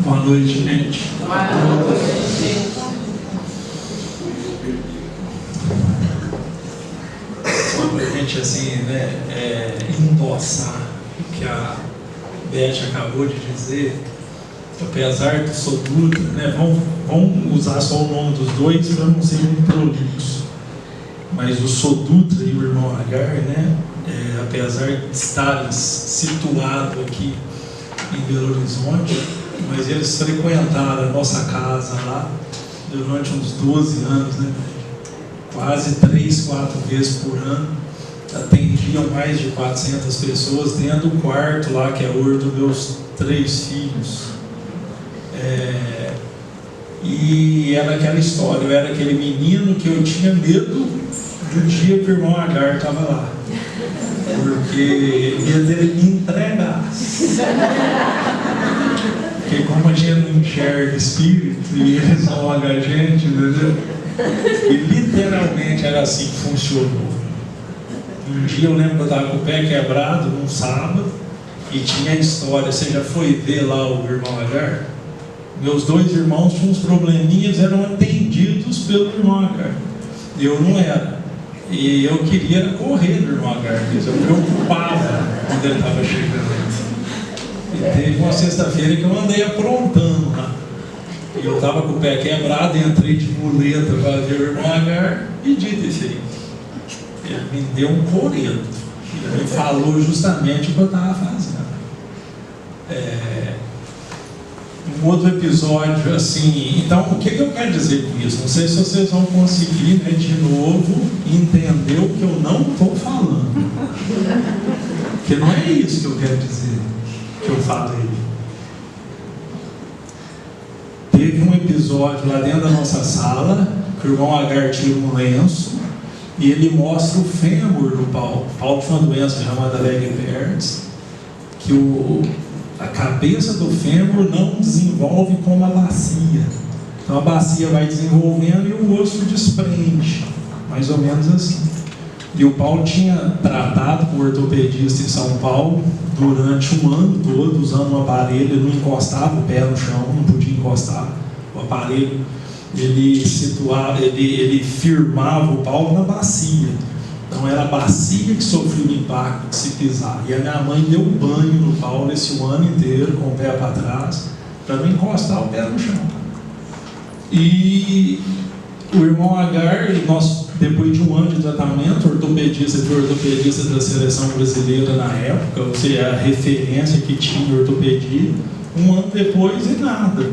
Boa noite, gente. Boa noite. Só para a gente, assim, né, endossar o que a Beth acabou de dizer, apesar do Sodutra, né, vamos usar só o nome dos dois para não ser muito prolixo, mas o Sodutra e o irmão Agar, né, apesar de estarem situados aqui em Belo Horizonte, mas eles frequentaram a nossa casa lá durante uns 12 anos, né? Quase 3, 4 vezes por ano, atendiam mais de 400 pessoas dentro do quarto lá, que é o dos meus 3 filhos. E era aquela história, eu era aquele menino que eu tinha medo do dia que o irmão Agar estava lá, porque medo dele me entregasse. Porque como a gente não enxerga espírito e eles não olham a gente, entendeu? E literalmente era assim que funcionou. Um dia eu lembro que eu estava com o pé quebrado num sábado e tinha a história, você já foi ver lá o irmão Agar? Meus 2 irmãos tinham uns probleminhas, eram atendidos pelo irmão Agar. Eu não era. E eu queria correr do irmão Agar, eu preocupava quando ele estava chegando. E teve uma sexta-feira que eu andei aprontando lá. E eu estava com o pé quebrado, entrei de muleta para ver o irmão Agar e dito isso aí. Ele me deu um coreto. Ele me falou justamente o que eu estava fazendo. Um outro episódio assim. Então, o que eu quero dizer com isso? Não sei se vocês vão conseguir, né, de novo entender o que eu não estou falando. Porque não é isso que eu quero dizer, que eu falei. Teve um episódio lá dentro da nossa sala que o irmão Agar tira um lenço e ele mostra o fêmur do Paulo. Paulo tinha uma doença chamada Wegeberg's, que a cabeça do fêmur não desenvolve como a bacia. Então a bacia vai desenvolvendo e o osso desprende, mais ou menos assim. E o Paulo tinha tratado com o ortopedista em São Paulo durante um ano todo, usando um aparelho. Ele não encostava o pé no chão, não podia encostar o aparelho. Ele firmava o Paulo na bacia. Então era a bacia que sofria o impacto de se pisar. E a minha mãe deu banho no Paulo esse ano inteiro, com o pé para trás, para não encostar o pé no chão. E o irmão Agar, depois de um ano de tratamento, ortopedista da seleção brasileira na época, ou seja, a referência que tinha em ortopedia, um ano depois e nada.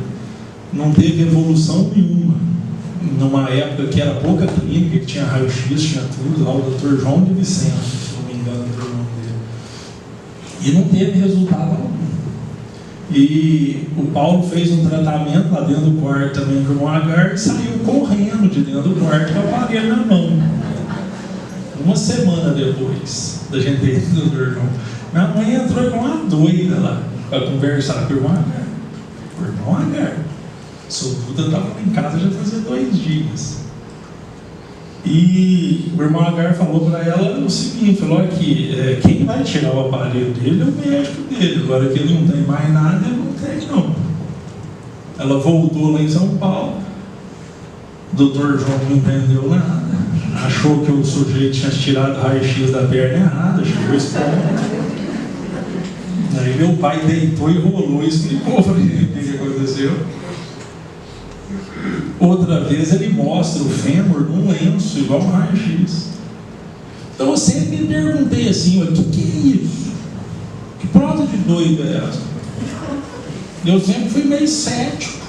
Não teve evolução nenhuma. Numa época que era pouca clínica, que tinha raio-x, tinha tudo, lá o Dr. João de Vicente, se não me engano, era o nome dele. E não teve resultado algum. E o Paulo fez um tratamento lá dentro do quarto também com o irmão Agar e saiu correndo de dentro do quarto com o aparelho na mão. Uma semana depois da gente ter ido do irmão, minha mãe entrou com uma doida lá para conversar com o irmão Agar. O irmão Agar. Sodutra estava em casa já fazia 2 dias. E o irmão Agar falou para ela o seguinte, falou aqui, quem vai tirar o aparelho dele é o médico dele, agora que ele não tem mais nada, ele não tem não. Ela voltou lá em São Paulo, o doutor João não entendeu nada, achou que o sujeito tinha tirado o raio-x da perna errada, chegou esse ponto. Aí meu pai deitou e rolou e explicou para ele o que aconteceu. Outra vez ele mostra o fêmur num lenço, igual um raio-x. Então eu sempre me perguntei assim, o que é isso? Que prova de doido é essa? Eu sempre fui meio cético.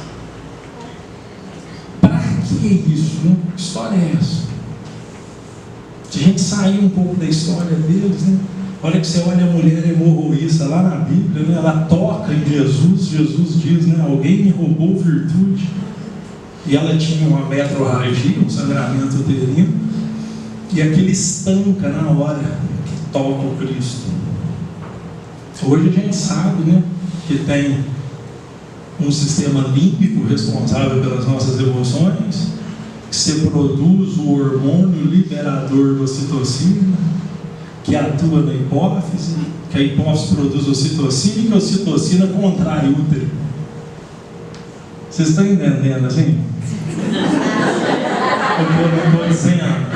Para que isso? Né? Que história é essa? Se a gente sair um pouco da história deles, né? Olha que você olha a mulher hemorroísta lá na Bíblia, né? Ela toca em Jesus, Jesus diz, né? Alguém me roubou virtude. E ela tinha uma metrorragia, um sangramento uterino, e aquele estanca na hora que toca o Cristo. Hoje a gente sabe, né, que tem um sistema límbico responsável pelas nossas emoções, que se produz o hormônio liberador da ocitocina, que atua na hipófise, que a hipófise produz ocitocina e que a ocitocina contrai o útero. Vocês estão entendendo assim? O que eu não estou dizendo?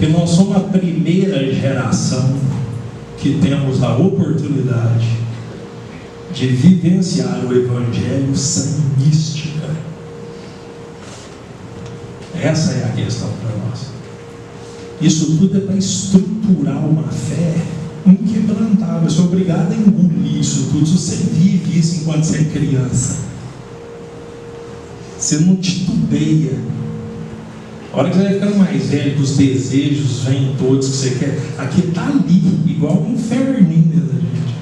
Que nós somos a primeira geração que temos a oportunidade de vivenciar o Evangelho sem mística. Essa é a questão para nós. Isso tudo é para estruturar uma fé inquebrantável. Eu sou obrigado a engolir isso tudo. Se você vive isso enquanto você é criança, você não titubeia. A hora que você vai ficando mais velho, que os desejos vêm todos que você quer, aqui está ali, igual um inferninho dentro da gente.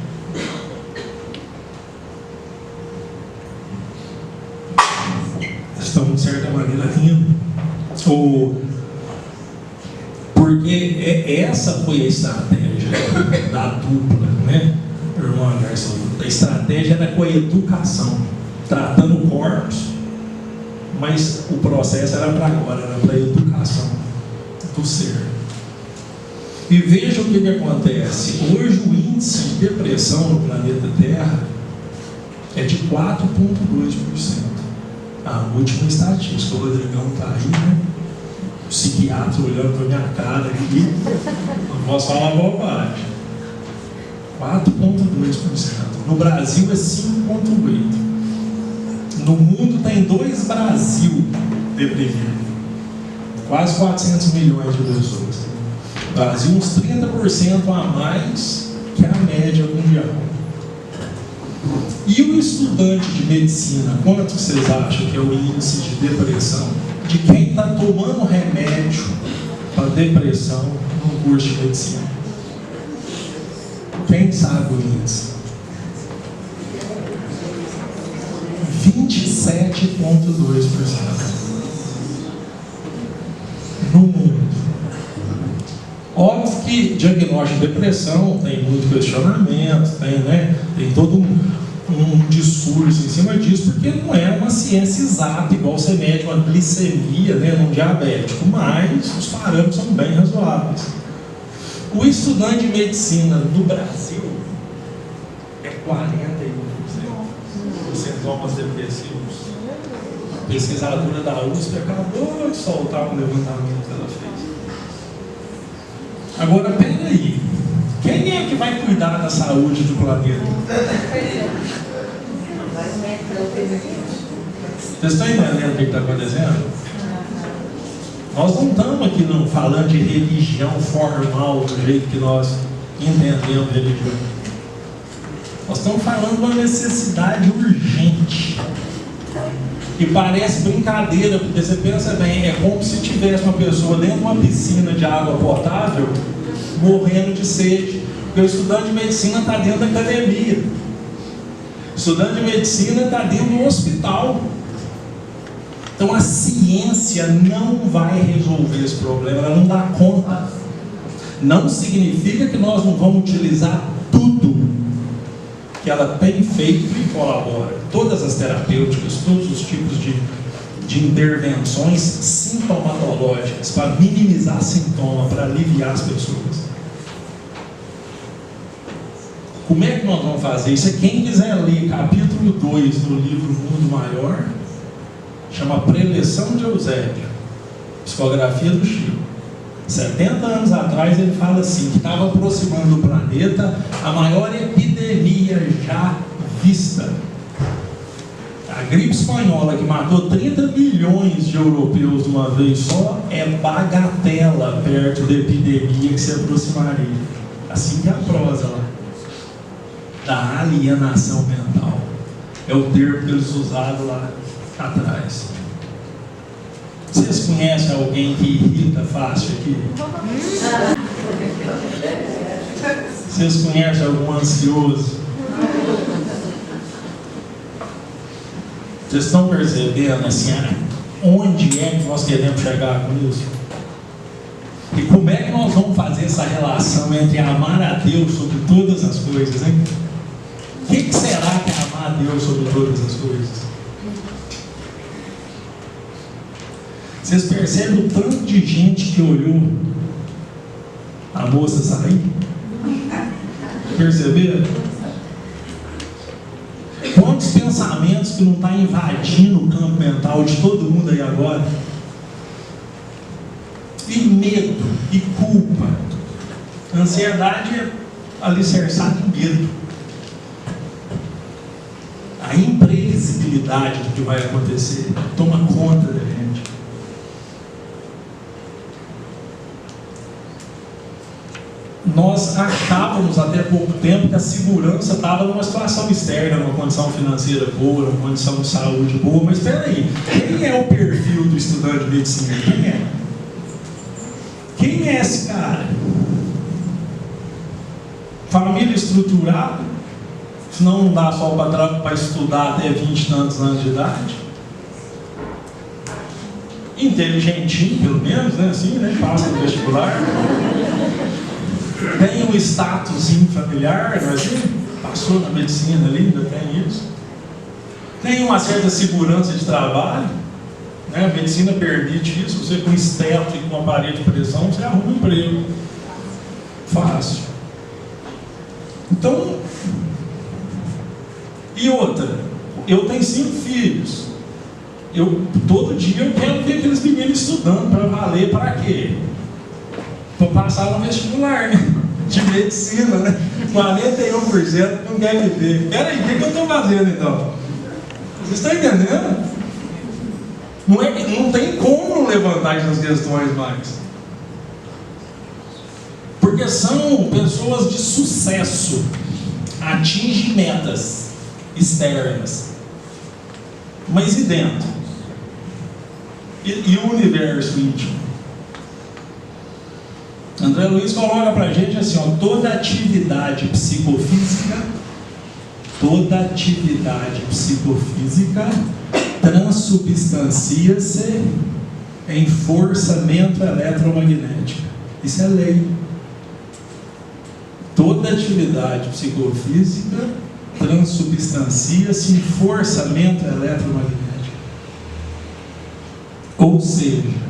Estão, de certa maneira, rindo. Porque essa foi a estratégia da dupla, né, irmão Anderson? A estratégia era com a educação, tratando corpos, mas o processo era para agora, era para a educação do ser. E veja o que acontece. Hoje o índice de depressão no planeta Terra é de 4,2%. A última estatística, o Rodrigão está aí, né? O psiquiatra olhando para minha cara aqui, não posso falar bobagem. 4,2%. No Brasil é 5,8%. No mundo tem 2 Brasil deprimidos. Quase 400 milhões de pessoas. No Brasil, uns 30% a mais que a média mundial. E o estudante de medicina, quanto vocês acham que é o índice de depressão de quem está tomando remédio para depressão no curso de medicina? Quem sabe o índice? 27,2% no mundo. Óbvio que diagnóstico de depressão tem muito questionamento, tem todo um discurso em cima disso, porque não é uma ciência exata, igual você mede uma glicemia, num diabético, mas os parâmetros são bem razoáveis. O estudante de medicina no Brasil é 41%. Os sintomas depressivos. A pesquisadora da USP acabou de soltar um levantamento que ela fez. Agora, peraí, quem é que vai cuidar da saúde do planeta? Vocês estão entendendo o que está acontecendo? Nós não estamos aqui falando de religião formal do jeito que nós entendemos religião. Nós estamos falando de uma necessidade urgente. E parece brincadeira, porque você pensa bem, é como se tivesse uma pessoa dentro de uma piscina de água potável morrendo de sede. Porque o estudante de medicina está dentro da academia. O estudante de medicina está dentro do hospital. Então a ciência não vai resolver esse problema, ela não dá conta. Não significa que nós não vamos utilizar tudo que ela tem feito e colabora. Todas as terapêuticas, todos os tipos de intervenções sintomatológicas para minimizar sintomas, para aliviar as pessoas. Como é que nós vamos fazer isso? Quem quiser ler capítulo 2 do livro Mundo Maior, chama Preleção de Eusébio, psicografia do Chico. 70 anos atrás ele fala assim, que estava aproximando do planeta a maior epidemia já vista. A gripe espanhola, que matou 30 milhões de europeus de uma vez só, é bagatela perto da epidemia que se aproximaria. Assim que é a prosa lá, da alienação mental. É o termo que eles usaram lá atrás. Vocês conhecem alguém que irrita fácil aqui? Vocês conhecem algum ansioso? Vocês estão percebendo assim, onde é que nós queremos chegar com isso? E como é que nós vamos fazer essa relação entre amar a Deus sobre todas as coisas, hein? O que será que é amar a Deus sobre todas as coisas? Vocês percebem o tanto de gente que olhou a moça sair? Perceberam? Quando Quantos pensamentos que não está invadindo o campo mental de todo mundo aí agora? E medo, e culpa. A ansiedade é alicerçada em medo. A imprevisibilidade do que vai acontecer toma conta da gente. Nós achávamos até pouco tempo que a segurança estava numa situação externa, numa condição financeira boa, numa condição de saúde boa, mas espera aí, quem é o perfil do estudante de medicina? Quem é? Quem é esse cara? Família estruturada, senão não dá só para estudar até 20 e tantos anos de idade. Inteligentinho, pelo menos, né? Assim, né? Passa no vestibular. Tem um statusinho familiar, não é assim? Passou na medicina ali, ainda tem isso. Tem uma certa segurança de trabalho, né? A medicina permite isso. Você com esteto e com aparelho de pressão, você arruma um emprego fácil. Então, e outra, eu tenho 5 filhos. Todo dia eu quero ver aqueles meninos estudando para valer, para quê? Para passar no vestibular, né? De medicina, né? 41% não quer viver. Peraí, o que eu estou fazendo então? Vocês estão entendendo? Não tem como levantar essas questões mais. Porque são pessoas de sucesso, atingem metas externas. Mas e dentro? E o universo íntimo? André Luiz coloca pra gente assim, ó, toda atividade psicofísica transubstancia-se em forçamento eletromagnético. Isso é lei. Toda atividade psicofísica transubstancia-se em forçamento eletromagnético. Ou seja,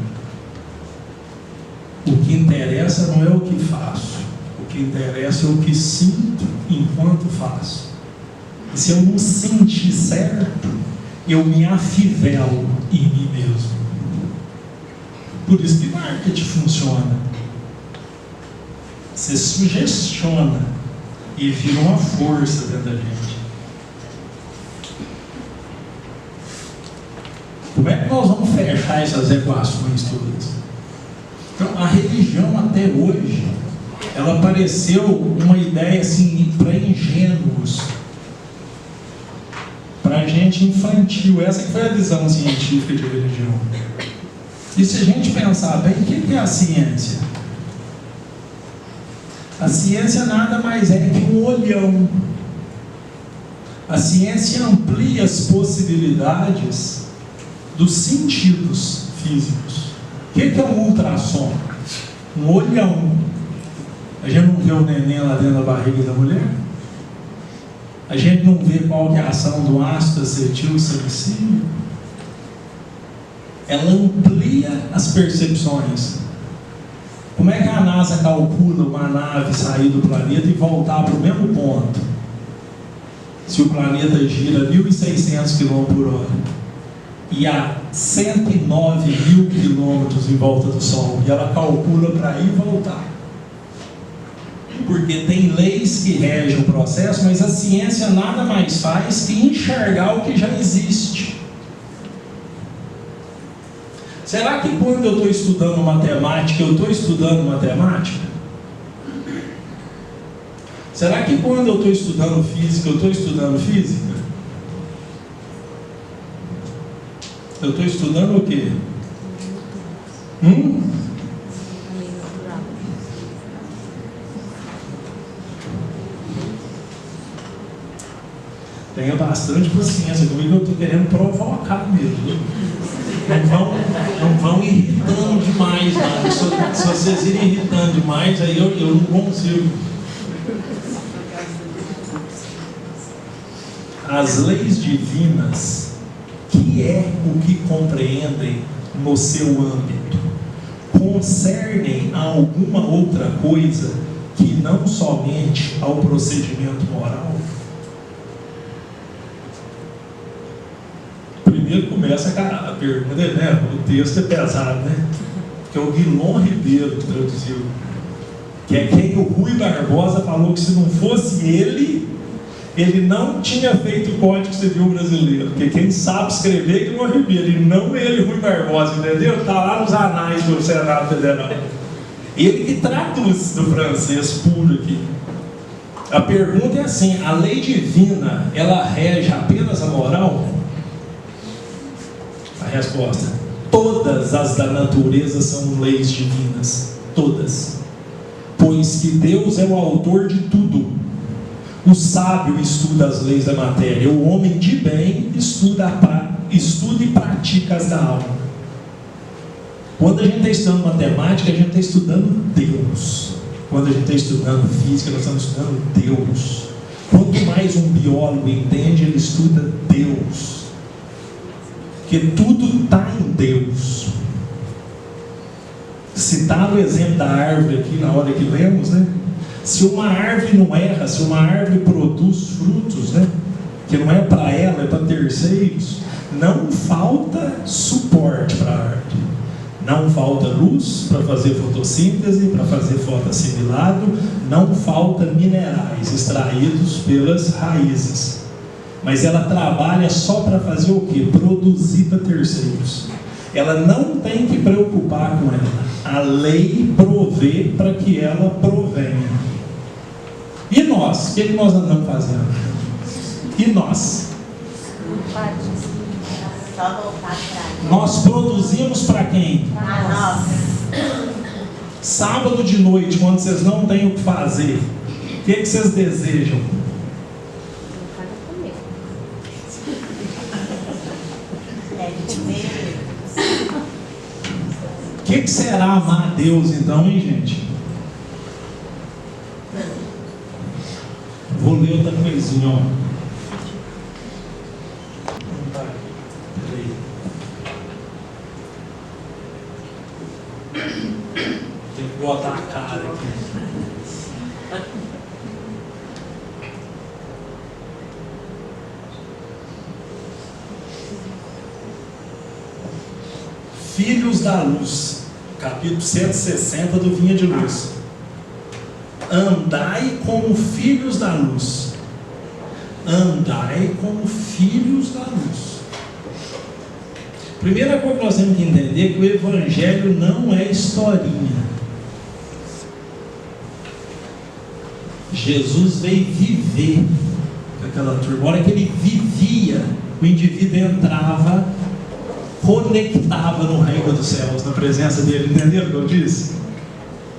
o que interessa não é o que faço, o que interessa é o que sinto enquanto faço. E se eu não sentir certo, eu me afivelo em mim mesmo. Por isso que marketing funciona. Você sugestiona e vira uma força dentro da gente. Como é que nós vamos fechar essas equações todas? Então, a religião até hoje, ela pareceu uma ideia assim para ingênuos, para gente infantil. Essa que foi a visão científica de religião. E se a gente pensar bem, o que é a ciência? A ciência nada mais é que um olhão. A ciência amplia as possibilidades dos sentidos físicos. O que é um ultrassom? Um olhão. A gente não vê o neném lá dentro da barriga da mulher? A gente não vê qual que é a ação do ácido acetil salicílico? Ela amplia as percepções. Como é que a NASA calcula uma nave sair do planeta e voltar para o mesmo ponto? Se o planeta gira 1.600 km/h e a 109.000 quilômetros em volta do Sol, e ela calcula para ir e voltar. Porque tem leis que regem o processo, mas a ciência nada mais faz que enxergar o que já existe. Será que quando eu estou estudando matemática, eu estou estudando matemática? Será que quando eu estou estudando física, eu estou estudando física? Eu estou estudando o quê? Tenha bastante paciência comigo, eu estou querendo provocar mesmo. Não vão irritando demais, não. Se vocês irem irritando demais, aí eu não consigo. As leis divinas, que é o que compreendem no seu âmbito, concernem a alguma outra coisa que não somente ao procedimento moral? Ribeiro começa a pergunta, né? O texto é pesado, né? Que é o Guilom Ribeiro que traduziu. Que é quem o Rui Barbosa falou que se não fosse ele não tinha feito o Código Civil brasileiro. Porque quem sabe escrever é Guilom Ribeiro, e não ele, Rui Barbosa, entendeu? Está lá nos anais do Senado Federal. Ele que traduz do francês puro aqui. A pergunta é assim: a lei divina, ela rege apenas a moral? A resposta: todas as da natureza são leis divinas. Todas. Pois que Deus é o autor de tudo. O sábio estuda as leis da matéria. O homem de bem estuda e pratica as da alma. Quando a gente está estudando matemática, a gente está estudando Deus. Quando a gente está estudando física, nós estamos estudando Deus. Quanto mais um biólogo entende, ele estuda Deus. Porque tudo está em Deus. Citar o exemplo da árvore aqui na hora que lemos, né? Se uma árvore não erra, se uma árvore produz frutos, né? Que não é para ela, é para terceiros, não falta suporte para a árvore. Não falta luz para fazer fotossíntese, para fazer fotossimilado, não falta minerais extraídos pelas raízes. Mas ela trabalha só para fazer o quê? Produzir para terceiros. Ela não tem que preocupar com ela. A lei provê para que ela provenha. E nós? O que nós andamos fazendo? E nós? Nós produzimos para quem? Para nós. Sábado de noite, quando vocês não têm o que fazer, o que vocês desejam? O que será amar a Deus então, hein, gente? Vou ler outra coisinha, ó. Tem que botar a cara aqui. Filhos da Luz, capítulo 160 do Vinha de Luz. Andai como filhos da luz. Andai como filhos da luz. Primeira coisa que nós temos que entender é que o Evangelho não é historinha. Jesus veio viver com aquela turma. A hora que ele vivia, o indivíduo entrava, conectava no reino dos céus, na presença dele. Entenderam o que eu disse?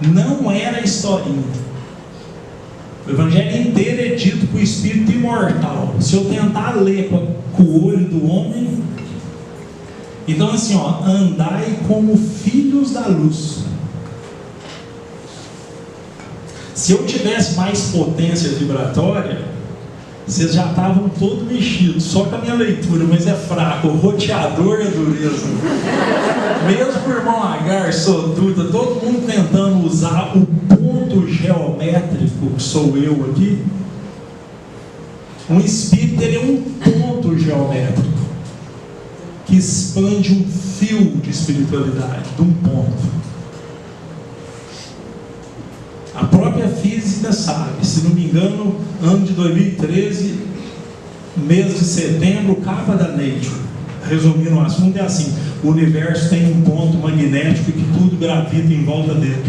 Não era historinha. O Evangelho inteiro é dito com o Espírito imortal. Se eu tentar ler com o olho do homem, então assim, ó, andai como filhos da luz. Se eu tivesse mais potência vibratória, vocês já estavam todos mexidos, só com a minha leitura, mas é fraco, o roteador é dureza. Mesmo o irmão Agar, Soduta, todo mundo tentando usar o ponto geométrico, que sou eu aqui. Um espírito, ele é um ponto geométrico que expande um fio de espiritualidade, de um ponto. A própria física sabe, se não me engano, ano de 2013, mês de setembro, capa da Nature, resumindo o assunto, é assim: o universo tem um ponto magnético que tudo gravita em volta dele.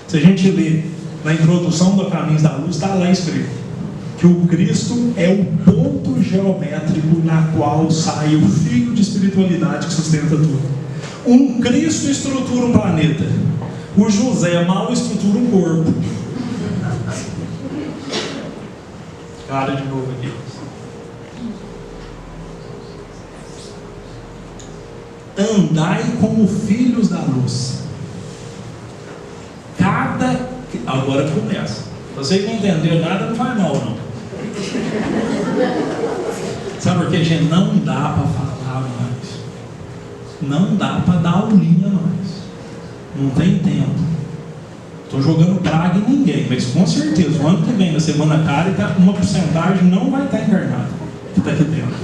Se a gente lê na introdução do Caminhos da Luz, está lá escrito que o Cristo é o ponto geométrico na qual sai o fio de espiritualidade que sustenta tudo. Um Cristo estrutura um planeta, o José mal estrutura um corpo. Cara de novo aqui. Andai como filhos da luz. Agora começa. Você que não entendeu nada, não faz mal, não. Sabe por quê, gente? Não dá para falar mais. Não dá para dar aulinha mais. Não tem tempo. Estou jogando praga em ninguém, mas com certeza, o ano que vem, na Semana Cárita, uma porcentagem não vai estar encarnada, que está aqui dentro.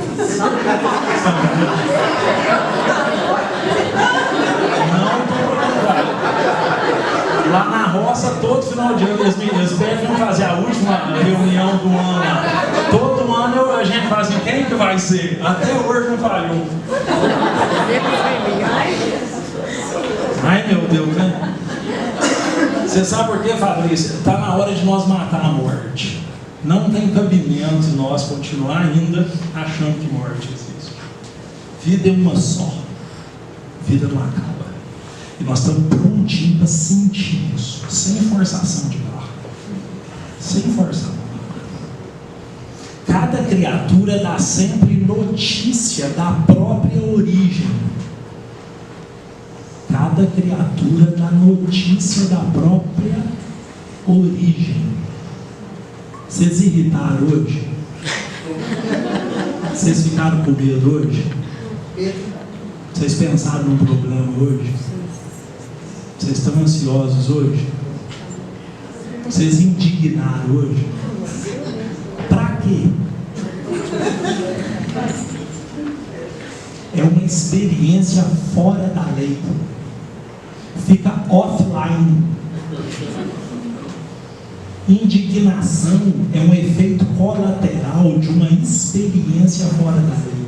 Lá na roça, todo final de ano, eles pedem fazer a última reunião do ano lá. Todo ano a gente fala assim, quem que vai ser? Até hoje não falhou. Ai meu Deus, né? Você sabe por quê, Fabrício? Está na hora de nós matar a morte. Não tem cabimento nós continuar ainda achando que morte existe. Vida é uma só. Vida não acaba. E nós estamos prontinhos para sentir isso, sem forçação de barra. Sem forçação. Cada criatura dá sempre notícia da própria origem. Cada criatura dá notícia da própria origem. Vocês irritaram hoje? Vocês ficaram com medo hoje? Vocês pensaram num problema hoje? Vocês estão ansiosos hoje? Vocês indignaram hoje? Para quê? É uma experiência fora da lei. Fica offline. Indignação é um efeito colateral de uma experiência fora da lei.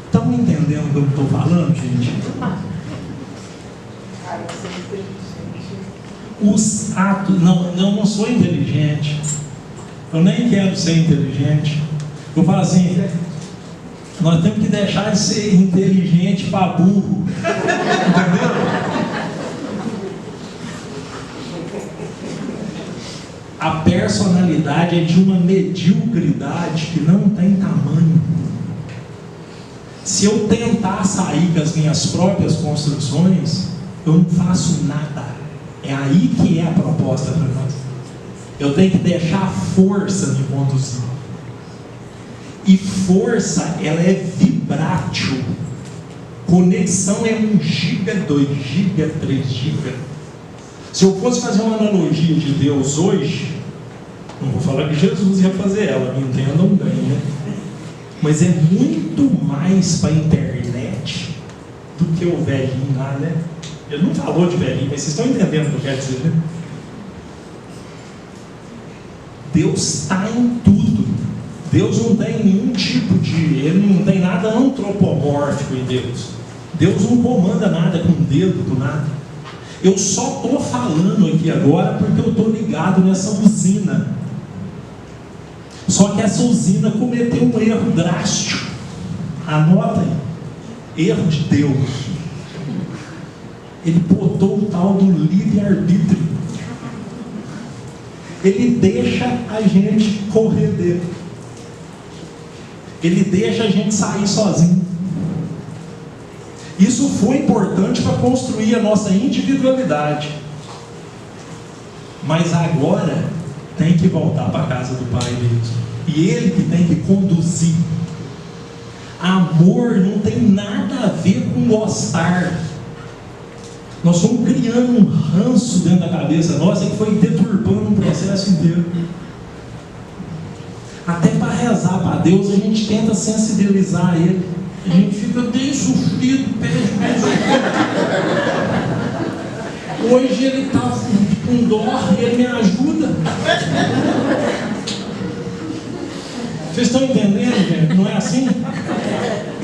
Estão entendendo o que eu estou falando, gente? Os atos, não sou inteligente, eu nem quero ser inteligente. Eu falo assim, nós temos que deixar de ser inteligente para burro, entendeu? A personalidade é de uma mediocridade que não tem tamanho. Se eu tentar sair com as minhas próprias construções, eu não faço nada. É aí que é a proposta para nós. Eu tenho que deixar a força me conduzir. E força, ela é vibrátil. Conexão é 1 giga, 2 giga, 3 giga. Se eu fosse fazer uma analogia de Deus hoje, não vou falar que Jesus ia fazer ela, me entendam bem, né? Mas é muito mais para a internet do que o velhinho lá, né? Ele não falou de velhinho, mas vocês estão entendendo o que eu quero dizer, né? Deus está em tudo. Deus não tem nenhum tipo de... Ele não tem nada antropomórfico em Deus. Deus não comanda nada com o dedo, com nada. Eu só estou falando aqui agora porque eu estou ligado nessa usina. Só que essa usina cometeu um erro drástico. Anota aí. Erro de Deus. Ele botou o tal do livre-arbítrio. Ele deixa a gente correr dele. Ele deixa a gente sair sozinho. Isso foi importante para construir a nossa individualidade. Mas agora tem que voltar para a casa do Pai mesmo. E Ele que tem que conduzir. Amor não tem nada a ver com gostar. Nós estamos criando um ranço dentro da cabeça nossa que foi deturpando um processo inteiro. Até para rezar para Deus a gente tenta sensibilizar Ele. A gente fica bem sofrido, pede mais. Hoje Ele está com dó e Ele me ajuda. Vocês estão entendendo, gente? Não é assim?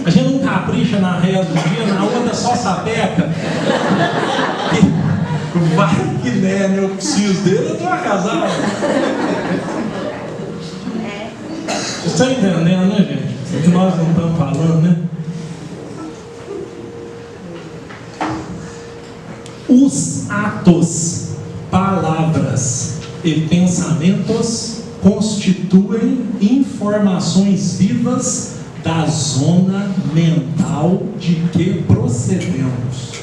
A gente não capricha na reza do dia, na outra só sapeca. Vai que né, eu preciso dele, eu estou casado. Vocês estão entendendo, né, gente? O que nós não estamos falando, né? Os atos, palavras e pensamentos constituem informações vivas da zona mental de que procedemos.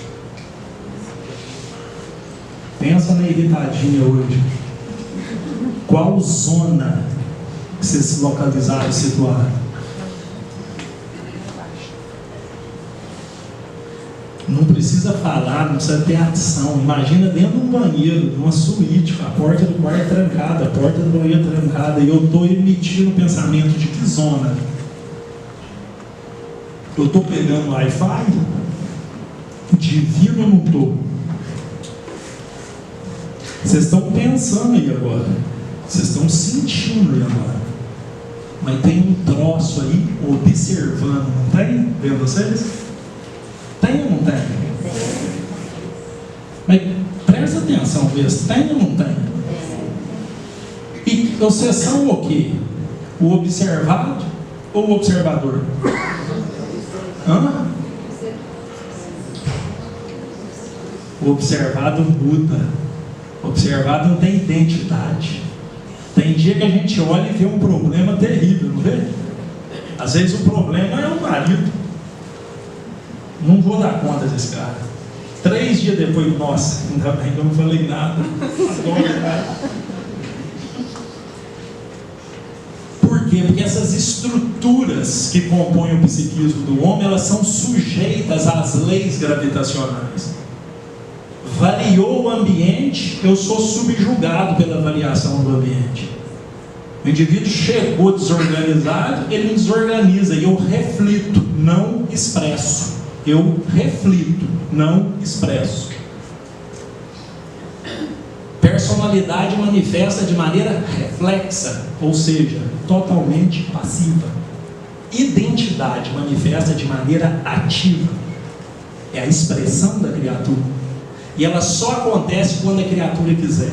Pensa na irritadinha hoje. Qual zona que vocês se localizaram e situaram? Não precisa falar, não precisa ter ação. Imagina dentro de um banheiro, de uma suíte, com a porta do quarto trancada, a porta do banheiro trancada, e eu estou emitindo o pensamento de que zona? Eu estou pegando Wi-Fi? Divino ou não estou? Vocês estão pensando aí agora. Vocês estão sentindo aí agora. Mas tem um troço aí observando, não tem? Vendo vocês? Tem ou não tem? Mas presta atenção, vê se tem ou não tem. E vocês são o quê? O observado ou o observador? Hã? O observado muda. O observado não tem identidade. Tem dia que a gente olha e vê um problema terrível, não vê? Às vezes o problema é o marido. Não vou dar conta desse cara. 3 dias depois, nossa, ainda bem que eu não falei nada. Por quê? Porque essas estruturas que compõem o psiquismo do homem, elas são sujeitas às leis gravitacionais. Variou o ambiente, eu sou subjugado pela variação do ambiente. O indivíduo chegou desorganizado, ele me desorganiza e eu reflito, não expresso. Eu reflito, não expresso. Personalidade manifesta de maneira reflexa, ou seja, totalmente passiva. Identidade manifesta de maneira ativa. É a expressão da criatura. E ela só acontece quando a criatura quiser.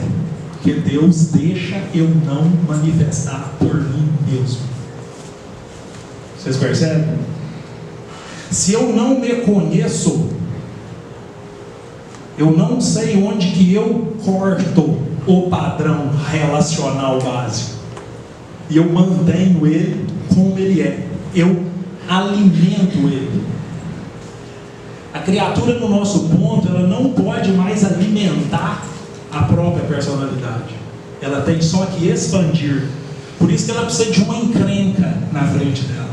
Porque Deus deixa eu não manifestar por mim mesmo. Vocês percebem? Se eu não me conheço, eu não sei onde que eu corto o padrão relacional básico. E eu mantenho ele como ele é. Eu alimento ele. A criatura no nosso ponto, ela não pode mais alimentar a própria personalidade. Ela tem só que expandir. Por isso que ela precisa de uma encrenca na frente dela.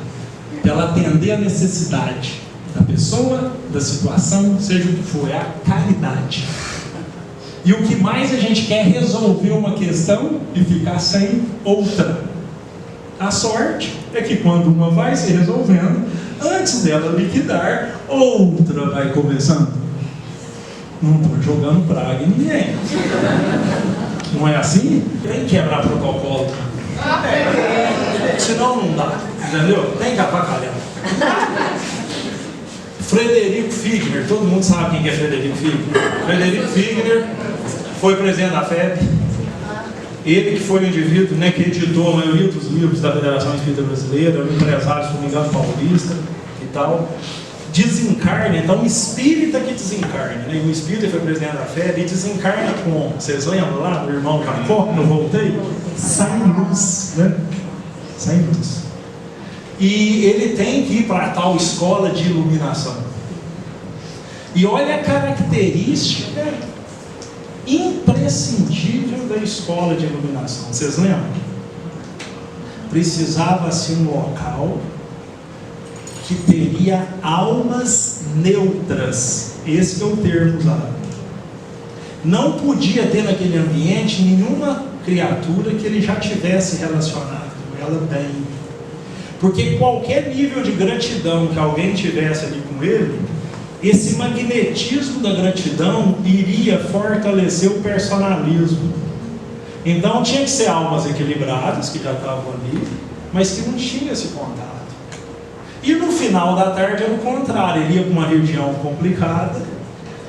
Para ela atender a necessidade da pessoa, da situação, seja o que for, é a caridade. E o que mais a gente quer é resolver uma questão e ficar sem outra. A sorte é que quando uma vai se resolvendo, antes dela liquidar, outra vai começando. Não estou jogando praga em ninguém. Não é assim? Tem que quebrar protocolo. Senão não dá. Entendeu? Tem que avacalhar. Frederico Figner, todo mundo sabe quem é Frederico Figner. Frederico Figner foi presidente da FEB. Ele que foi o indivíduo, né, que editou a maioria dos livros da Federação Espírita Brasileira, um empresário, se não me engano, paulista e tal. Desencarna, então um espírita que desencarna, né? O espírita foi presidente da FEB e desencarna como? Vocês lembram lá do irmão Jacó, não voltei? Sem luz, né? Sem luz. E ele tem que ir para a tal escola de iluminação. E olha a característica imprescindível da escola de iluminação. Vocês lembram? Precisava-se um local que teria almas neutras. Esse é o termo usado. Não podia ter naquele ambiente nenhuma criatura que ele já tivesse relacionado com ela bem. Porque qualquer nível de gratidão que alguém tivesse ali com ele, esse magnetismo da gratidão iria fortalecer o personalismo. Então tinha que ser almas equilibradas, que já estavam ali, mas que não tinham esse contato. E no final da tarde era o contrário, ele ia para uma região complicada,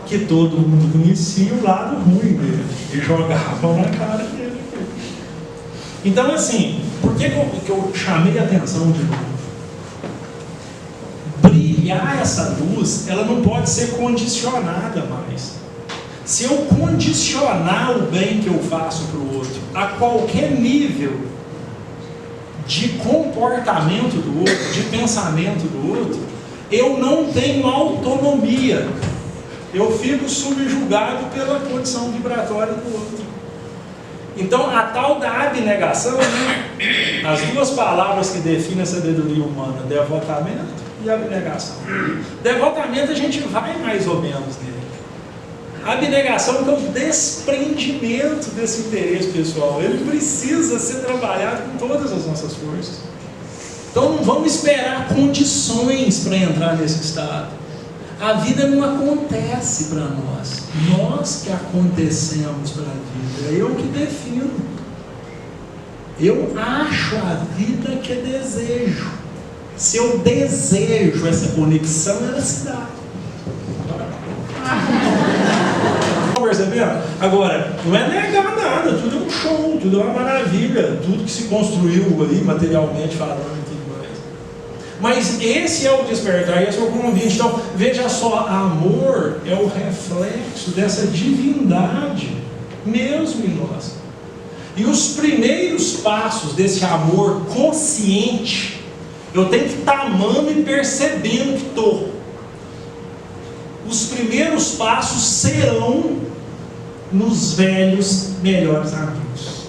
que todo mundo conhecia o lado ruim dele, e jogavam na cara dele. Então assim, por que eu chamei a atenção de novo? Brilhar essa luz, ela não pode ser condicionada mais. Se eu condicionar o bem que eu faço para o outro, a qualquer nível de comportamento do outro, de pensamento do outro, eu não tenho autonomia. Eu fico subjugado pela condição vibratória do outro. Então, a tal da abnegação, né? As duas palavras que definem a sabedoria humana, devotamento e abnegação. Devotamento a gente vai mais ou menos nele. A abnegação é o desprendimento desse interesse pessoal. Ele precisa ser trabalhado com todas as nossas forças. Então não vamos esperar condições para entrar nesse estado. A vida não acontece para nós. Nós que acontecemos para a vida. É eu que defino. Eu acho a vida que desejo. Se eu desejo essa conexão, ela se dá. Estão percebendo? Agora, não é negar nada, tudo é um show, tudo é uma maravilha, tudo que se construiu ali, materialmente falando e tudo mais. Mas esse é o despertar, esse é o convite. Então, veja só, amor é o reflexo dessa divindade mesmo em nós. E os primeiros passos desse amor consciente, eu tenho que estar amando e percebendo que estou. Os primeiros passos serão nos velhos melhores amigos.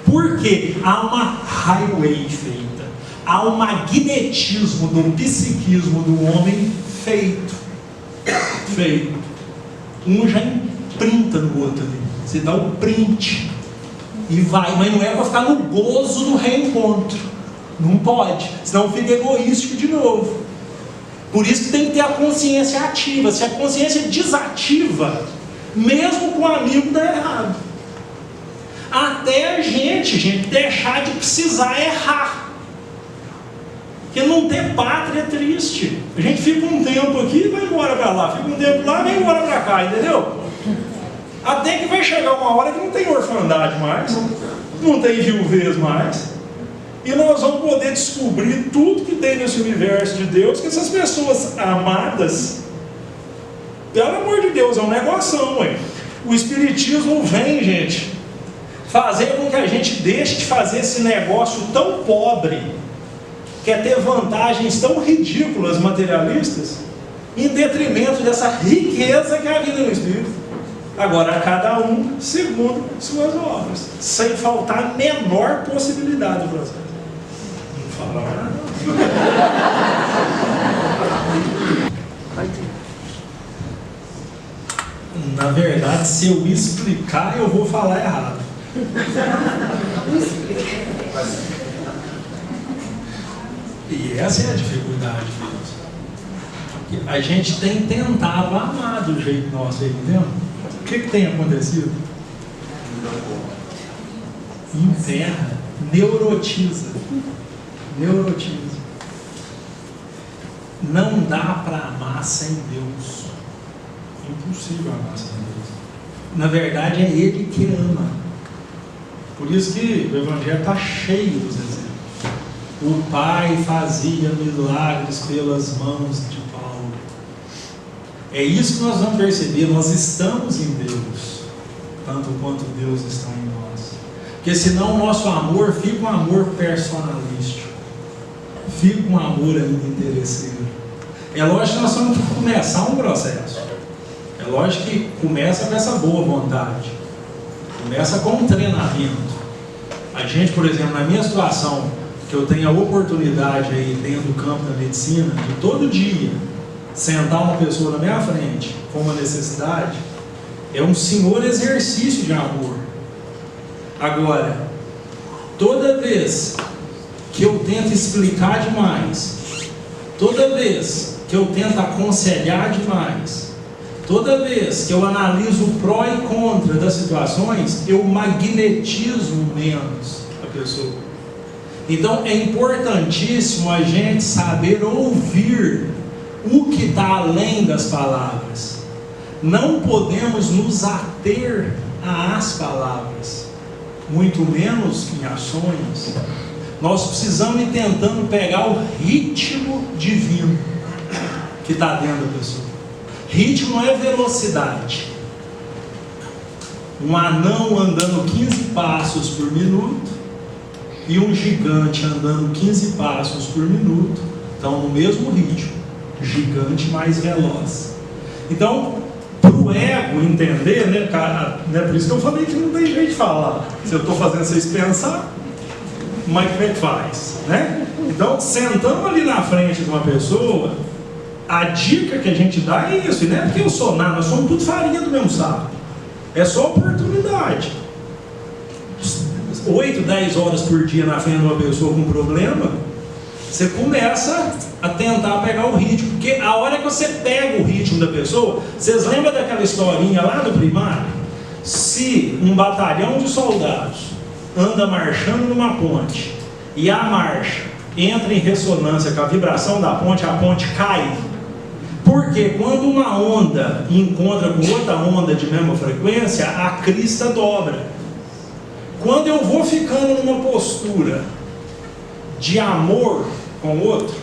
Porque há uma highway feita, há um magnetismo do psiquismo do homem feito. Um já imprinta no outro ali. Você dá o print e vai, mas não é para ficar no gozo do reencontro. Não pode, senão fica egoístico de novo. Por isso que tem que ter a consciência ativa. Se a consciência desativa, mesmo com o amigo dá errado. Até a gente deixar de precisar errar. Porque não ter pátria é triste. A gente fica um tempo aqui e vai embora para lá. Fica um tempo lá e vai embora para cá, entendeu? Até que vai chegar uma hora que não tem orfandade mais, não tem viuvez mais. E nós vamos poder descobrir tudo que tem nesse universo de Deus, que essas pessoas amadas, pelo amor de Deus, é um negoção, ué. O Espiritismo vem, gente, fazer com que a gente deixe de fazer esse negócio tão pobre, quer ter vantagens tão ridículas materialistas, em detrimento dessa riqueza que é a vida no Espírito. Agora, a cada um segundo suas obras, sem faltar a menor possibilidade do processo. Não fala nada. Na verdade, se eu explicar, eu vou falar errado. E essa é a dificuldade, Deus. A gente tem tentado amar do jeito nosso, entendeu? O que tem acontecido? Enterra, neurotiza. Não dá para amar sem Deus. Impossível amar sem Deus. Na verdade, é Ele que ama. Por isso que o Evangelho está cheio dos exemplos. O Pai fazia milagres pelas mãos de Paulo. É isso que nós vamos perceber. Nós estamos em Deus, tanto quanto Deus está em nós. Porque senão o nosso amor fica um amor personalístico, fica um amor ainda interesseiro. É lógico que nós vamos começar um processo. É lógico que começa com essa boa vontade, começa com um treinamento. A gente, por exemplo, na minha situação, que eu tenho a oportunidade aí dentro do campo da medicina, de todo dia sentar uma pessoa na minha frente com uma necessidade, é um senhor exercício de amor. Agora, toda vez que eu tento explicar demais, toda vez que eu tento aconselhar demais, toda vez que eu analiso o pró e contra das situações, eu magnetizo menos a pessoa. Então é importantíssimo a gente saber ouvir o que está além das palavras. Não podemos nos ater às palavras, muito menos em ações. Nós precisamos ir tentando pegar o ritmo divino que está dentro da pessoa. Ritmo não é velocidade. Um anão andando 15 passos por minuto e um gigante andando 15 passos por minuto estão no mesmo ritmo, gigante mais veloz. Então, para o ego entender, né, cara, né, por isso que eu falei que não tem jeito de falar. Se eu estou fazendo vocês pensar, mas como é que faz? Né? Então, sentando ali na frente de uma pessoa, a dica que a gente dá é isso. E não é porque eu sou nada, nós somos tudo farinha do mesmo saco. É só oportunidade. 8, 10 horas por dia na frente de uma pessoa com problema, Você começa a tentar pegar o ritmo, porque a hora que você pega o ritmo da pessoa, vocês lembram daquela historinha lá do primário? Se um batalhão de soldados anda marchando numa ponte e a marcha entra em ressonância com a vibração da ponte, a ponte cai. Porque quando uma onda encontra com outra onda de mesma frequência, a crista dobra. Quando eu vou ficando numa postura de amor com o outro,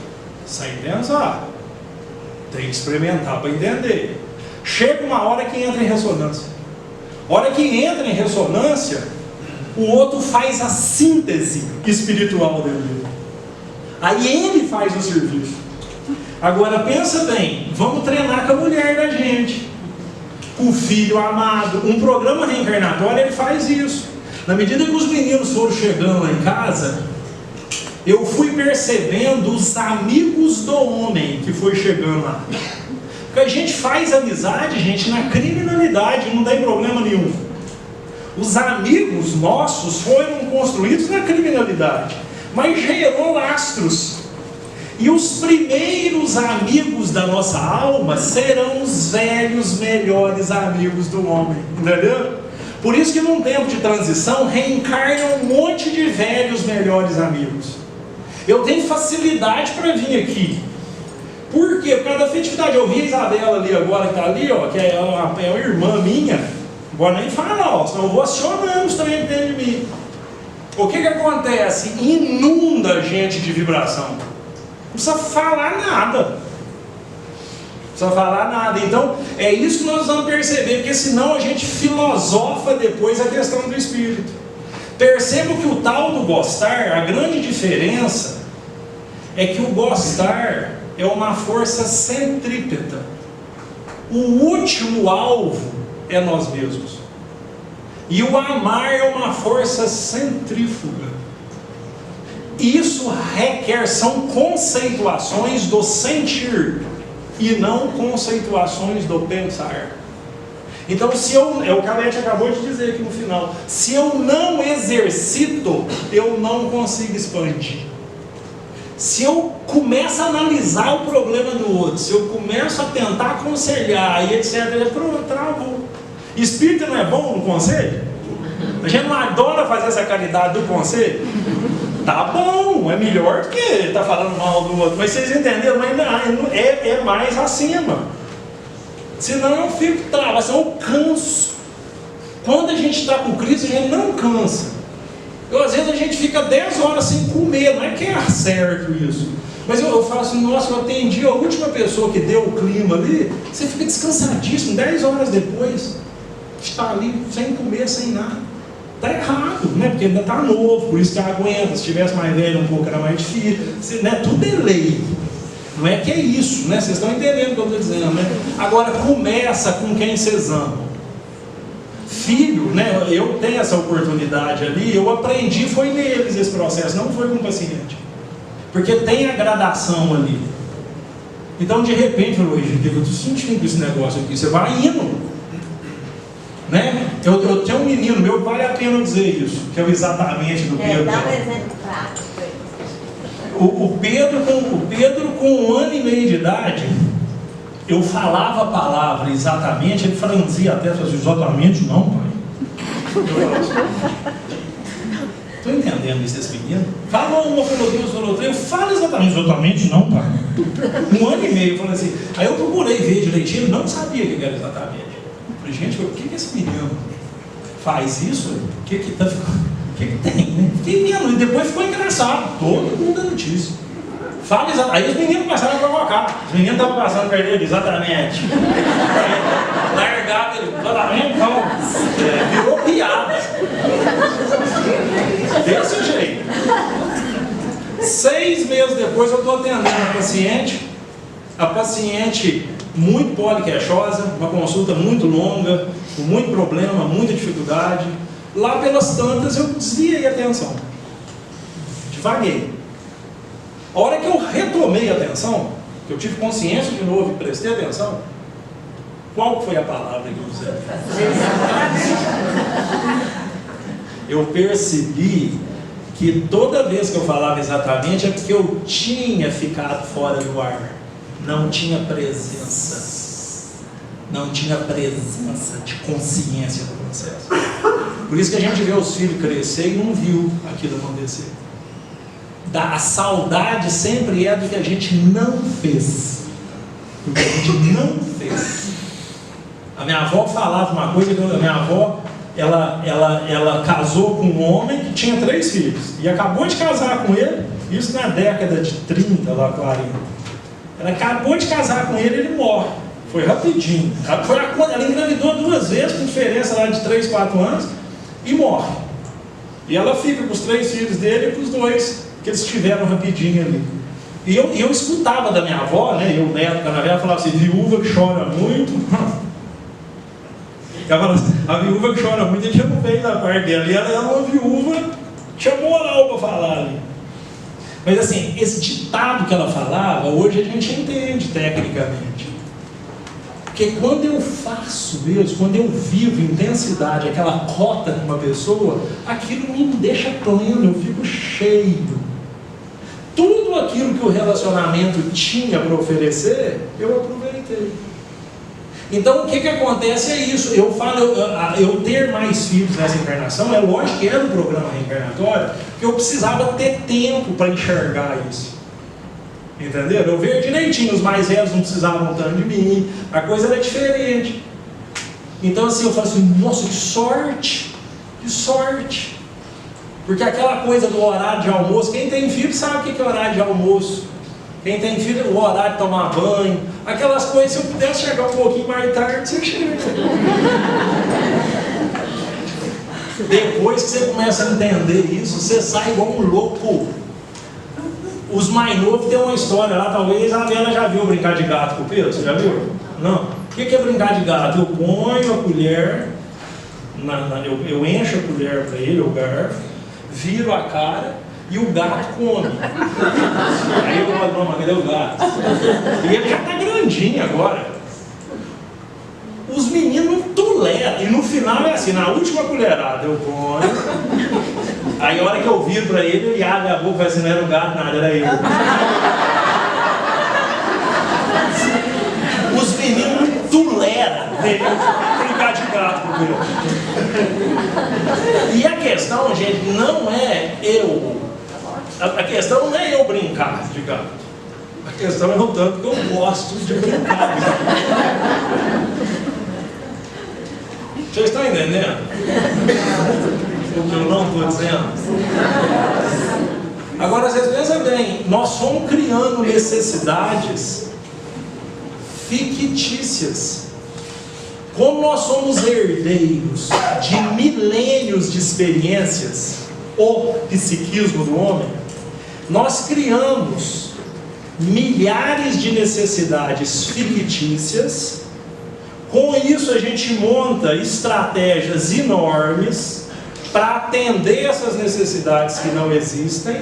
sem pensar, tem que experimentar para entender. Chega uma hora que entra em ressonância. Hora que entra em ressonância, o outro faz a síntese espiritual dele. Aí ele faz o serviço. Agora pensa bem, vamos treinar com a mulher da gente, com o filho amado. Um programa reencarnatório ele faz isso. Na medida que os meninos foram chegando lá em casa, eu fui percebendo os amigos do homem que foi chegando lá. Porque a gente faz amizade, gente, na criminalidade, não tem problema nenhum. Os amigos nossos foram construídos na criminalidade, mas gerou lastros. E os primeiros amigos da nossa alma serão os velhos, melhores amigos do homem, entendeu? Por isso que num tempo de transição reencarnam um monte de velhos, melhores amigos. Eu tenho facilidade para vir aqui. Por quê? Por causa da afetividade. Eu vi a Isabela ali agora, que está ali, ó, que é uma irmã minha. Não vou nem falar, ó, senão eu vou acionando os trem dentro de mim. O que acontece? Inunda a gente de vibração. Não precisa falar nada. Não precisa falar nada. Então, é isso que nós vamos perceber, porque senão a gente filosofa depois a questão do espírito. Perceba que o tal do gostar, a grande diferença é que o gostar é uma força centrípeta. O último alvo é nós mesmos. E o amar é uma força centrífuga. Isso requer, são conceituações do sentir e não conceituações do pensar. Então, se eu, é o que a Leti acabou de dizer aqui no final, se eu não exercito, eu não consigo expandir. Se eu começo a analisar o problema do outro, se eu começo a tentar aconselhar e etc, pronto, travou. Espírito não é bom no conselho? A gente não adora fazer essa caridade do conselho? Tá bom, é melhor do que estar falando mal do outro, mas vocês entenderam? Mas não, é mais acima. Senão eu fico travado, senão eu canso. Quando a gente está com Cristo, a gente não cansa. Às vezes a gente fica 10 horas sem comer, não é que é certo isso. Mas eu falo assim, nossa, eu atendi a última pessoa que deu o clima ali, você fica descansadíssimo, 10 horas depois, está ali sem comer, sem nada. Está errado, né? Porque ainda está novo, por isso que aguenta. Se tivesse mais velho um pouco era mais difícil, né? Tudo é lei. Não é que é isso, né? Vocês estão entendendo o que eu estou dizendo, né? Agora começa com quem vocês amam. Filho, né? Eu tenho essa oportunidade ali, eu aprendi, foi neles esse processo, não foi com o paciente. Porque tem a gradação ali. Então de repente, eu estou sentindo esse negócio aqui, você vai indo. Né? Eu tenho um menino meu, vale a pena dizer isso, que é o exatamente do Pedro. Dá um exemplo prático. O Pedro com 1 ano e meio de idade, eu falava a palavra exatamente, ele franzia até, falava exatamente não, pai. Eu falava assim, estou entendendo isso, esse menino? Falou uma, falou duas, falou três, eu falo exatamente não, pai. 1 ano e meio, eu falei assim, aí eu procurei ver direitinho, ele não sabia o que era exatamente. Eu falei, gente, o que esse menino faz isso? O que tem, né? Fiquei vendo, e depois ficou engraçado, todo mundo dá notícia. Fala exatamente. Aí os meninos começaram a provocar. Os meninos estavam passando perto dele, exatamente. Largava ele, exatamente, então, virou piada. Desse jeito. 6 meses depois eu estou atendendo a paciente muito poliqueixosa, uma consulta muito longa, com muito problema, muita dificuldade. Lá pelas tantas eu desviei a atenção. Devaguei. A hora que eu retomei a atenção, que eu tive consciência de novo e prestei atenção, qual foi a palavra que eu usei? Eu percebi que toda vez que eu falava exatamente é porque eu tinha ficado fora do ar, não tinha presença, não tinha presença de consciência no processo. Por isso que a gente vê os filhos crescer e não viu aquilo acontecer. A saudade sempre é do que a gente não fez, do que a gente não fez. A minha avó falava uma coisa, que a minha avó ela casou com um homem que tinha 3 filhos e acabou de casar com ele, isso na década de 30, lá 40. Ela acabou de casar com ele e ele morre. Foi rapidinho. Ela engravidou 2 vezes, com diferença lá de 3, 4 anos, e morre. E ela fica com os 3 filhos dele e com os 2 que eles tiveram rapidinho ali. E eu escutava da minha avó, né, eu neto, na verdade, falava assim: viúva que chora muito. Ela falava assim, a viúva que chora muito, ele já não veio da parte dela. E ela era uma viúva, tinha moral para falar ali. Mas assim, esse ditado que ela falava, hoje a gente entende tecnicamente. Porque quando eu faço mesmo, quando eu vivo intensidade, aquela cota com uma pessoa, aquilo me deixa pleno, eu fico cheio. Tudo aquilo que o relacionamento tinha para oferecer, eu aproveitei. Então o que acontece é isso. Eu falo, eu ter mais filhos nessa encarnação, é lógico que era um programa reencarnatório, que eu precisava ter tempo para enxergar isso. Entendeu? Eu vejo direitinho, os mais velhos não precisavam tanto de mim, a coisa era diferente. Então assim, eu falo assim, nossa, que sorte, que sorte. Porque aquela coisa do horário de almoço, quem tem filho sabe o que é horário de almoço. Quem tem filho, o horário de tomar banho, aquelas coisas, se eu pudesse chegar um pouquinho mais tarde, você chega. Depois que você começa a entender isso, você sai igual um louco. Os mais novos tem uma história lá, talvez a Adriana já viu brincar de gato com o Pedro, você já viu? Não. O que é brincar de gato? Eu ponho a colher, eu encho a colher para ele, o garfo, viro a cara e o gato come. Aí eu falo, não, cadê o gato? E ele já está grandinho agora. Os meninos não toleram. E no final é assim, na última colherada eu ponho. Aí a hora que eu viro para ele, ele abre a boca e fala assim, não era o gato, nada, era eu. Os meninos não toleram brincar de gato com ele. E a questão, gente, não é eu. A questão não é eu brincar de gato. A questão é o tanto que eu gosto de brincar de gato. Vocês estão entendendo? O que eu não estou dizendo? Agora vocês pensam bem, nós fomos criando necessidades fictícias. Como nós somos herdeiros de milênios de experiências, o psiquismo do homem, nós criamos milhares de necessidades fictícias. Com isso a gente monta estratégias enormes para atender essas necessidades que não existem.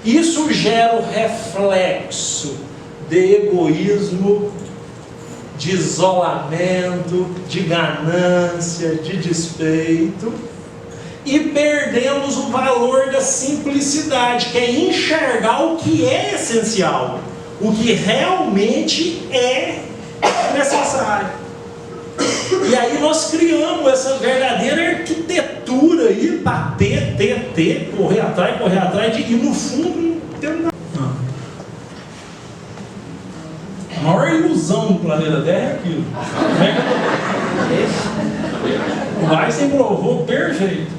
Isso gera o reflexo de egoísmo, de isolamento, de ganância, de despeito, e perdemos o valor da simplicidade, que é enxergar o que é essencial, o que realmente é necessário. E aí nós criamos essa verdadeira arquitetura aí para ter, correr atrás, e no fundo não tem nada. A maior ilusão do planeta Terra é aquilo. O Einstein provou perfeito.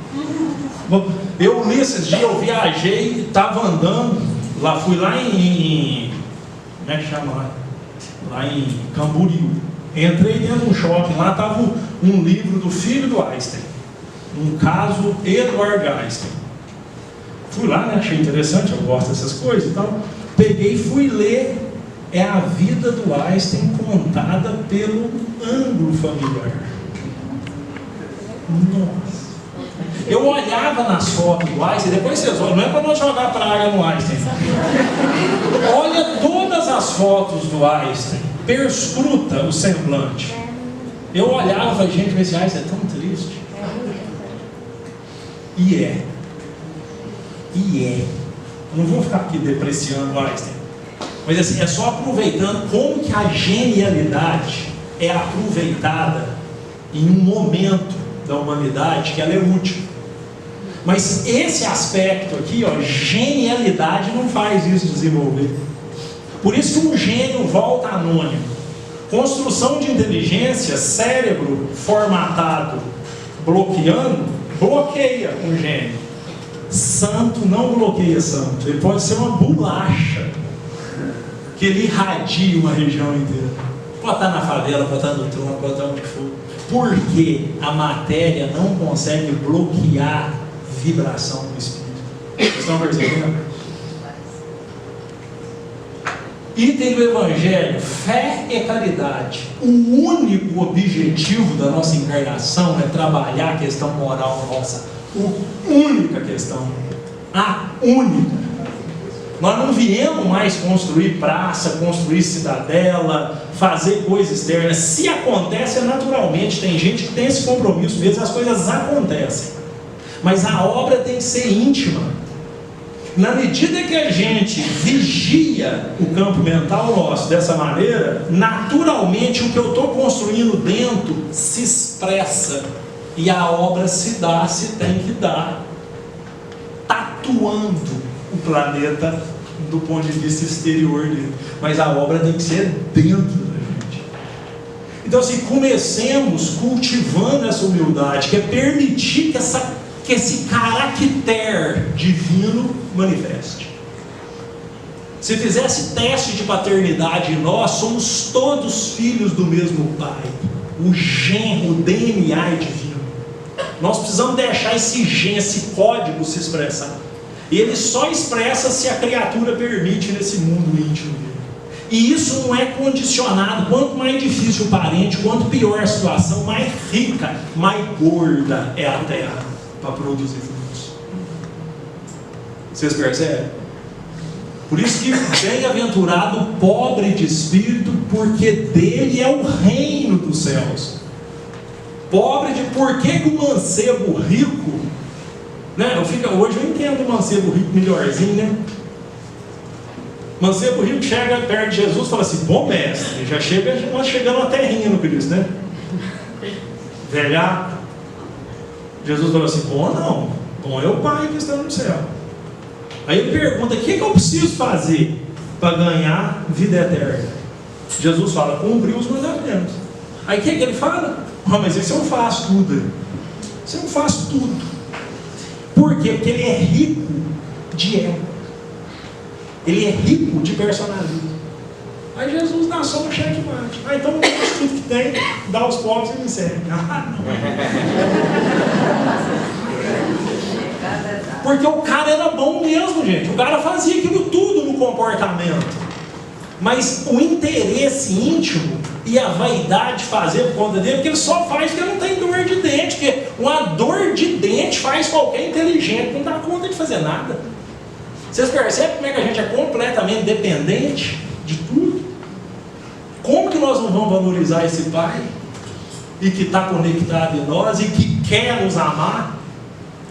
Eu li esses dias, eu viajei, estava andando, fui lá em como é que chama lá em Camboriú. Entrei dentro de um shopping, lá estava um livro do filho do Einstein, um caso Edward Einstein. Fui lá, né, achei interessante, eu gosto dessas coisas e tal. Peguei e fui ler. É a vida do Einstein contada pelo ângulo familiar. Nossa! Eu olhava nas fotos do Einstein, depois vocês olham, não é para não jogar praga no Einstein. Olha todas as fotos do Einstein, perscruta o semblante. Eu olhava e falei, gente, esse Einstein é tão triste. E é. E é. Não vou ficar aqui depreciando Einstein, mas assim, é só aproveitando como que a genialidade é aproveitada em um momento da humanidade que ela é útil. Mas esse aspecto aqui, ó, genialidade não faz isso desenvolver. Por isso que um gênio volta anônimo. Construção de inteligência, cérebro formatado, bloqueando, bloqueia um gênio. Santo não bloqueia santo. Ele pode ser uma bolacha que ele irradia uma região inteira. Pode estar na favela, pode estar no tronco, pode estar onde for. Porque a matéria não consegue bloquear vibração do espírito. Vocês estão percebendo? Item do Evangelho: fé e caridade. O único objetivo da nossa encarnação é trabalhar a questão moral nossa. A única questão. A única. Nós não viemos mais construir praça, construir cidadela, fazer coisa externa. Se acontece, é naturalmente. Tem gente que tem esse compromisso mesmo, as coisas acontecem. Mas a obra tem que ser íntima. Na medida que a gente vigia o campo mental nosso dessa maneira, naturalmente o que eu estou construindo dentro se expressa. E a obra se dá, se tem que dar, tatuando o planeta do ponto de vista exterior dele. Mas a obra tem que ser dentro da gente. Então assim, comecemos cultivando essa humildade, que é permitir que esse caractere divino manifeste. Se fizesse teste de paternidade em nós, somos todos filhos do mesmo Pai. O gene, o DNA é divino. Nós precisamos deixar esse gene, esse código se expressar. E ele só expressa se a criatura permite nesse mundo íntimo dele. E isso não é condicionado. Quanto mais difícil o parente, quanto pior a situação, mais rica, mais gorda é a terra para produzir frutos. Vocês percebem? Por isso que bem-aventurado o pobre de espírito, porque dele é o reino dos céus. Pobre de por que o mancebo rico, né? Hoje eu entendo o mancebo rico melhorzinho, né? Mancebo rico chega perto de Jesus e fala assim: bom mestre, já chegando a terrinha no Cristo, né? Velhaco. Jesus falou assim: bom não, bom é o Pai que está no céu. Aí ele pergunta: o que eu preciso fazer para ganhar vida eterna? Jesus fala: cumprir os mandamentos. Aí o que ele fala? Mas isso eu faço tudo. Isso eu faço tudo. Por quê? Porque ele é rico de ego. Ele é rico de personalismo. Aí Jesus dá só um checkmate. Então não gosto tudo que tem, dá aos pobres e me serve. Ah, não. Porque o cara era bom mesmo, gente. O cara fazia aquilo tudo no comportamento. Mas o interesse íntimo e a vaidade de fazer por conta dele, porque ele só faz porque não tem dor de dente. Porque uma dor de dente faz qualquer inteligente não dá conta de fazer nada. Vocês percebem como é que a gente é completamente dependente de tudo? Como que nós não vamos valorizar esse Pai? E que está conectado em nós e que quer nos amar?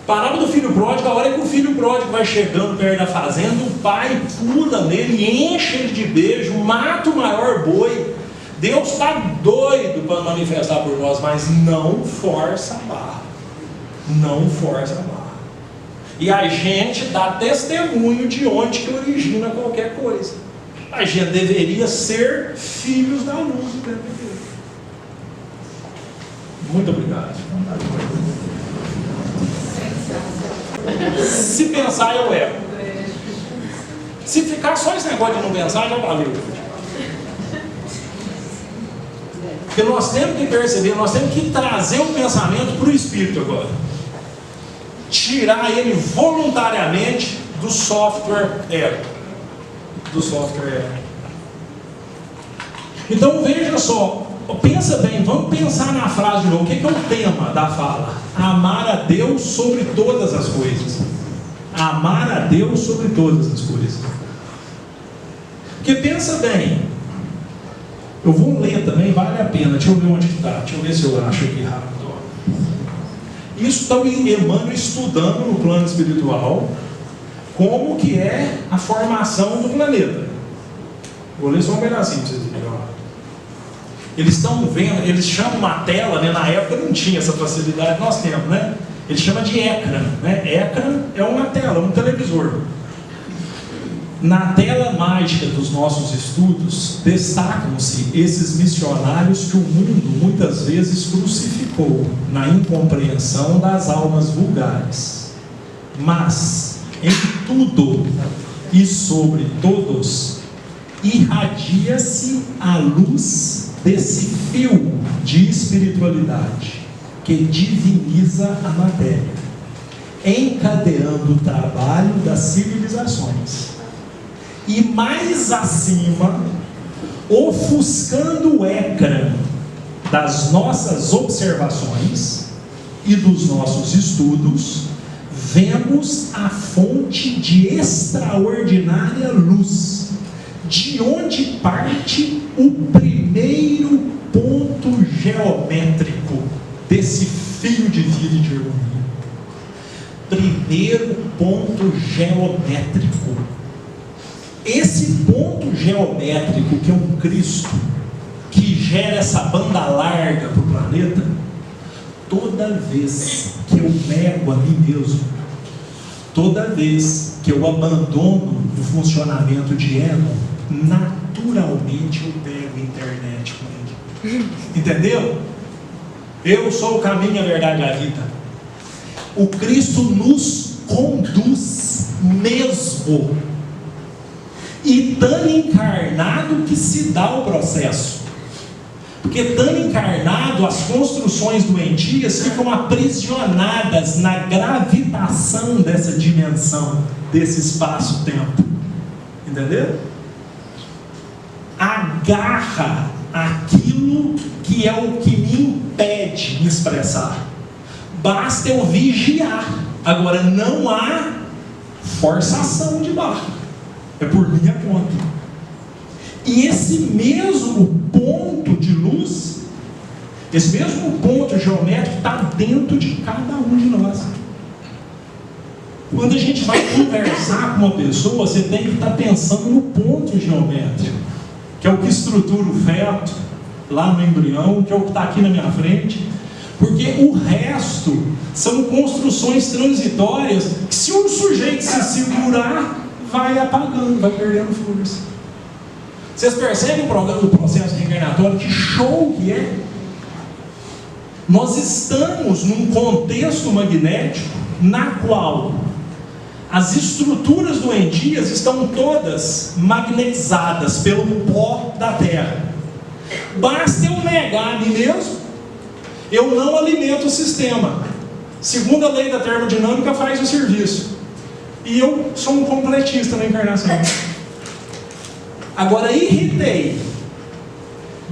Parábola do filho pródigo: a hora que o filho pródigo vai chegando perto da fazenda, o pai pula nele, enche ele de beijo, mata o maior boi. Deus está doido para manifestar por nós, mas não força a barra. Não força a barra. E a gente dá testemunho de onde que origina qualquer coisa. A gente deveria ser filhos da luz do tempo inteiro. Muito obrigado. Se pensar, eu erro. Se ficar só esse negócio de não pensar, já valeu. Porque nós temos que perceber, nós temos que trazer o pensamento para o espírito agora. Tirar ele voluntariamente do software ego. Então veja só, pensa bem, vamos pensar na frase de novo. O que é o tema da fala? Amar a Deus sobre todas as coisas. Amar a Deus sobre todas as coisas. Porque pensa bem, eu vou ler também, vale a pena. Deixa eu ver onde está, deixa eu ver se eu acho aqui rápido. Isso está o Emmanuel estudando no plano espiritual. como que é a formação do planeta. Vou ler só um pedacinho para vocês verem. Eles estão vendo, eles chamam uma tela, né? Na época não tinha essa facilidade, nós temos, né? Eles chamam de ecrã, né? Ecrã é uma tela, um televisor. Na tela mágica dos nossos estudos, destacam-se esses missionários que o mundo muitas vezes crucificou na incompreensão das almas vulgares. Mas, em tudo e sobre todos, irradia-se a luz desse fio de espiritualidade que diviniza a matéria, encadeando o trabalho das civilizações. E mais acima, ofuscando o ecrã das nossas observações e dos nossos estudos, vemos a fonte de extraordinária luz, de onde parte o primeiro ponto geométrico desse fio de vida e de harmonia. Primeiro ponto geométrico. Esse ponto geométrico que é um Cristo, que gera essa banda larga para o planeta, toda vez que eu nego a mim mesmo, toda vez que eu abandono o funcionamento de Enon, naturalmente eu pego a internet com ele. Entendeu? Eu sou o caminho, a verdade e a vida. O Cristo nos conduz mesmo. E estando encarnado que se dá o processo. Porque estando encarnado, as construções doentias ficam aprisionadas na gravitação dessa dimensão, desse espaço-tempo. Entendeu? Agarra aquilo que é o que me impede de expressar. Basta eu vigiar. Agora, não há forçação de barra. É por minha conta. E esse mesmo ponto de luz, esse mesmo ponto geométrico está dentro de cada um de nós. Quando a gente vai conversar com uma pessoa, você tem que estar pensando no ponto geométrico, que é o que estrutura o feto lá no embrião, que é o que está aqui na minha frente, porque o resto são construções transitórias que, se o sujeito se segurar, vai apagando, vai perdendo força. Vocês percebem o processo reencarnatório? Que show que é! Nós estamos num contexto magnético na qual as estruturas doentias estão todas magnetizadas pelo pó da Terra. Basta eu negar a mim mesmo, eu não alimento o sistema. Segundo a lei da termodinâmica, faz o serviço. E eu sou um completista na encarnação. Agora, irritei,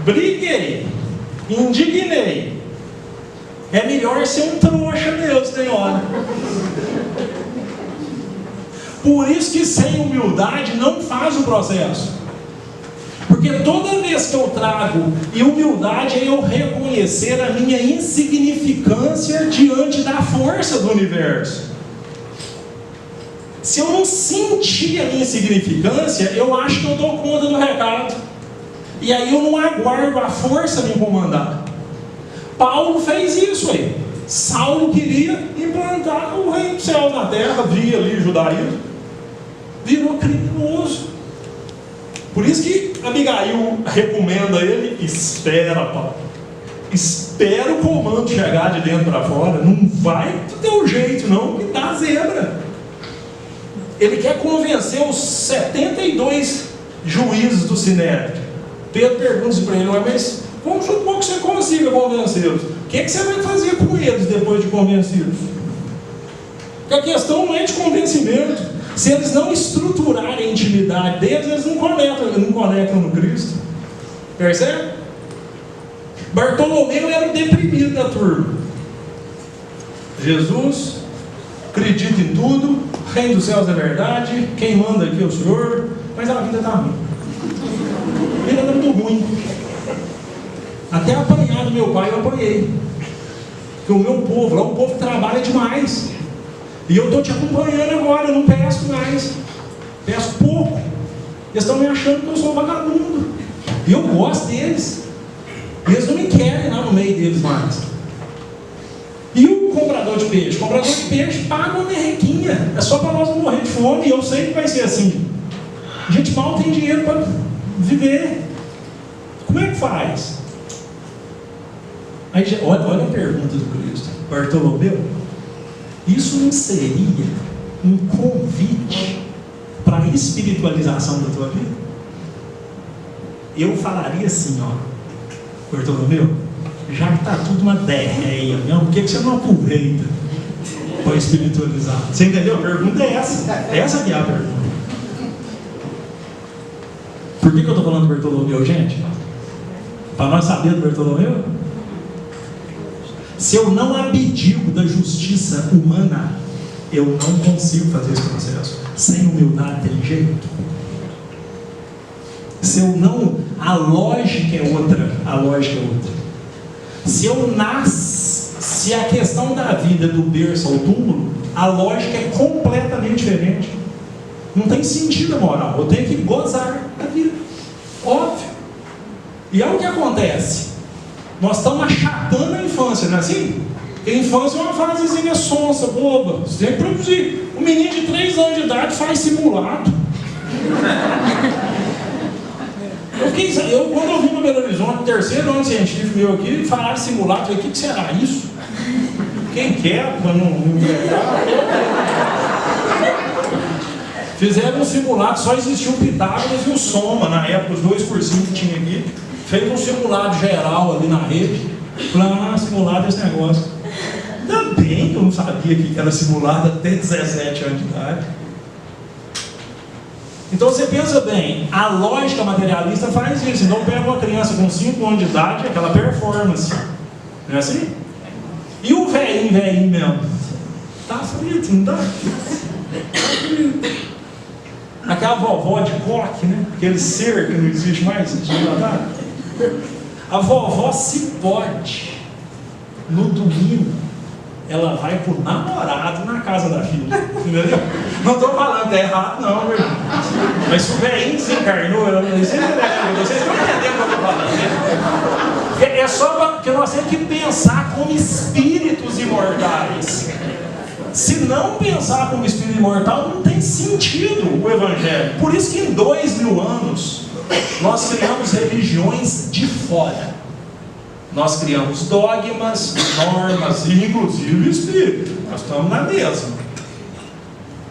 briguei, indignei. É melhor ser um trouxa mesmo, tem hora. Por isso que sem humildade não faz o processo. Porque toda vez que eu trago, e humildade é eu reconhecer a minha insignificância diante da força do universo. Se eu não sentir a minha insignificância, eu acho que eu dou conta do recado. E aí eu não aguardo a força me comandar. Paulo fez isso aí. Saulo queria implantar o reino dos céus na terra, via ali o judaísmo. Virou criminoso. Por isso que Abigail recomenda ele: espera, Paulo. Espera o comando chegar de dentro para fora. Não vai do teu jeito, não, que dá zebra. Ele quer convencer os 72 juízes do Sinédrio. Pedro pergunta para ele: mas vamos supor que você consiga convencê-los. O que você vai fazer com eles depois de convencidos? Porque a questão não é de convencimento. Se eles não estruturarem a intimidade deles, eles não conectam no Cristo. Percebe? Bartolomeu era o deprimido da turma. Jesus acredita em tudo, reino dos céus é verdade, quem manda aqui é o Senhor, mas a vida está ruim. A vida está muito ruim. Até apanhar do meu pai eu apanhei. Porque o meu povo, lá o povo trabalha demais. E eu estou te acompanhando agora, eu não pesco mais. Pesco pouco. Eles estão me achando que eu sou vagabundo. E eu gosto deles. E eles não me querem lá no meio deles mais. E o comprador de peixe? O comprador de peixe paga uma merrequinha. É só para nós não morrer de fome. E eu sei que vai ser assim. A gente mal tem dinheiro para viver. Como é que faz? Aí, olha a pergunta do Cristo. Bartolomeu, isso não seria um convite para a espiritualização da tua vida? Eu falaria assim, ó, Bartolomeu, já que está tudo uma derreia mesmo, por que você não aproveita para espiritualizar? Você entendeu? A pergunta é essa. Essa que é a pergunta. Por que eu estou falando do Bartolomeu, gente? Para nós saber do Bartolomeu? Se eu não abdico da justiça humana, eu não consigo fazer esse processo. Sem humildade tem jeito. Se eu não... A lógica é outra. A lógica é outra. Se eu nasço... Se a questão da vida do berço ao túmulo, a lógica é completamente diferente. Não tem sentido a moral. Eu tenho que gozar da vida. Óbvio. E é o que acontece. Nós estamos achatando a infância, não é assim? Porque a infância é uma fasezinha sonsa, boba. Você tem que produzir. Um menino de 3 anos de idade faz simulado. Quando eu vim no Belo Horizonte, terceiro ano científico meu aqui, falaram simulado, eu falei, o que será isso? Quem quer, para não inventar? Fizeram um simulado, só existia o Pitágoras e o Soma, na época, os 2% que tinha aqui. Fez um simulado geral ali na rede. Falei, simulado esse negócio. Ainda bem que eu não sabia que era simulado até 17 anos de idade. Então você pensa bem, a lógica materialista faz isso. Então pega uma criança com 5 anos de idade, aquela performance. Não é assim? E o velhinho mesmo? Tá frito, não tá? Tá frito. Aquela vovó de coque, né? Aquele ser que não existe mais, a vovó se pode. No domingo, ela vai pro namorado na casa da filha. Entendeu? Não estou falando, tá errado não, meu irmão. Mas se o velhinho desencarnou, vocês estão entendendo o que eu estou falando, né? É só porque nós temos que pensar como espíritos imortais. Se não pensar como espírito imortal, não tem sentido o Evangelho. Por isso que em 2000 anos, nós criamos religiões de fora. Nós criamos dogmas, normas e inclusive espírito. Nós estamos na mesma.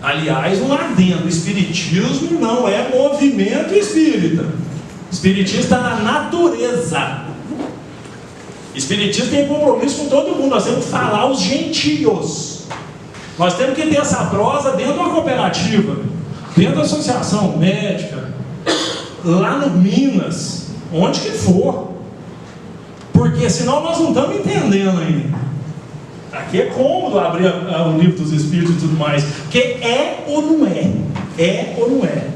Aliás, um adendo, o espiritismo não é movimento espírita. O espiritismo está na natureza. O espiritismo tem compromisso com todo mundo. Nós temos que falar os gentios. Nós temos que ter essa prosa dentro de uma cooperativa, dentro da associação médica, lá no Minas, onde que for. Porque senão nós não estamos entendendo ainda. Aqui é cômodo abrir o livro dos Espíritos e tudo mais. Porque é ou não é? É ou não é?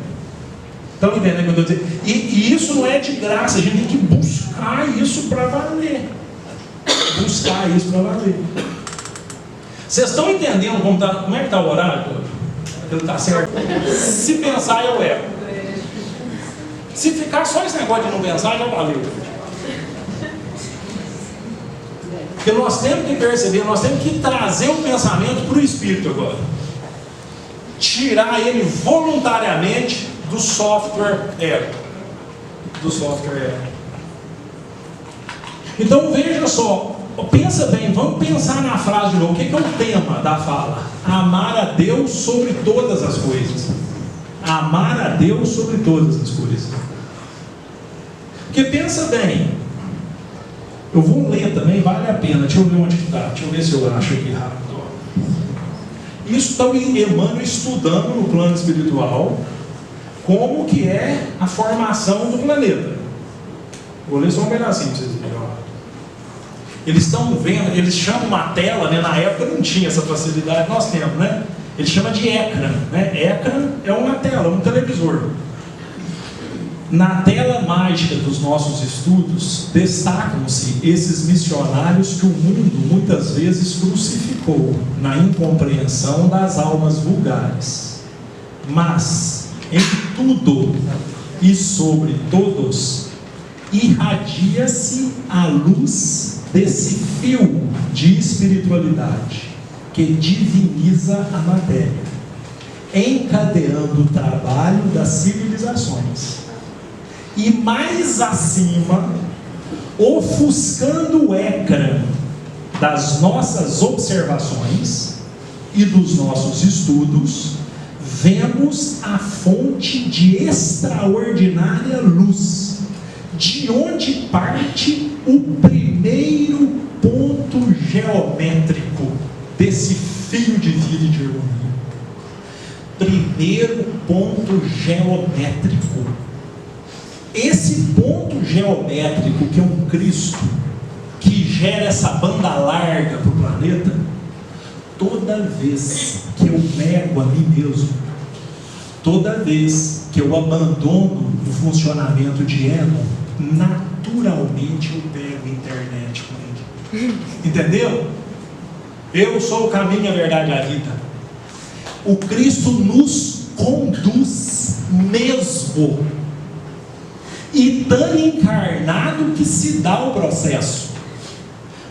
Estão entendendo o que eu estou dizendo? E isso não é de graça, a gente tem que buscar isso para valer. Buscar isso para valer. Vocês estão entendendo como é que está o horário? Ele está certo? Se pensar, eu erro. Se ficar só esse negócio de não pensar, já valeu. Porque nós temos que perceber, nós temos que trazer o pensamento para o espírito agora. Tirar ele voluntariamente do software ego. Do software ego. Então veja só. Pensa bem, vamos pensar na frase de novo. O que é o tema da fala? Amar a Deus sobre todas as coisas. Amar a Deus sobre todas as coisas. Porque pensa bem, eu vou ler também, vale a pena. Deixa eu ver onde está, deixa eu ver se eu acho aqui rápido. Isso está o Emmanuel estudando no plano espiritual como que é a formação do planeta. Vou ler só um pedacinho para vocês verem. Eles estão vendo, eles chamam uma tela, né? Na época não tinha essa facilidade, nós temos, né? Eles chamam de ecrã, né? Ecrã é uma tela, um televisor. Na tela mágica dos nossos estudos, destacam-se esses missionários que o mundo muitas vezes crucificou na incompreensão das almas vulgares. Mas, em tudo e sobre todos, irradia-se a luz desse fio de espiritualidade que diviniza a matéria, encadeando o trabalho das civilizações. E mais acima, ofuscando o ecrã das nossas observações e dos nossos estudos, vemos a fonte de extraordinária luz, de onde parte o primeiro ponto geométrico desse fio de vida e de harmonia. Primeiro ponto geométrico. Esse ponto geométrico, que é um Cristo, que gera essa banda larga para o planeta, toda vez que eu nego a mim mesmo, toda vez que eu abandono o funcionamento de ego, naturalmente eu pego a internet com ele. Entendeu? Eu sou o caminho, a verdade e a vida. O Cristo nos conduz mesmo. E tão encarnado que se dá o processo.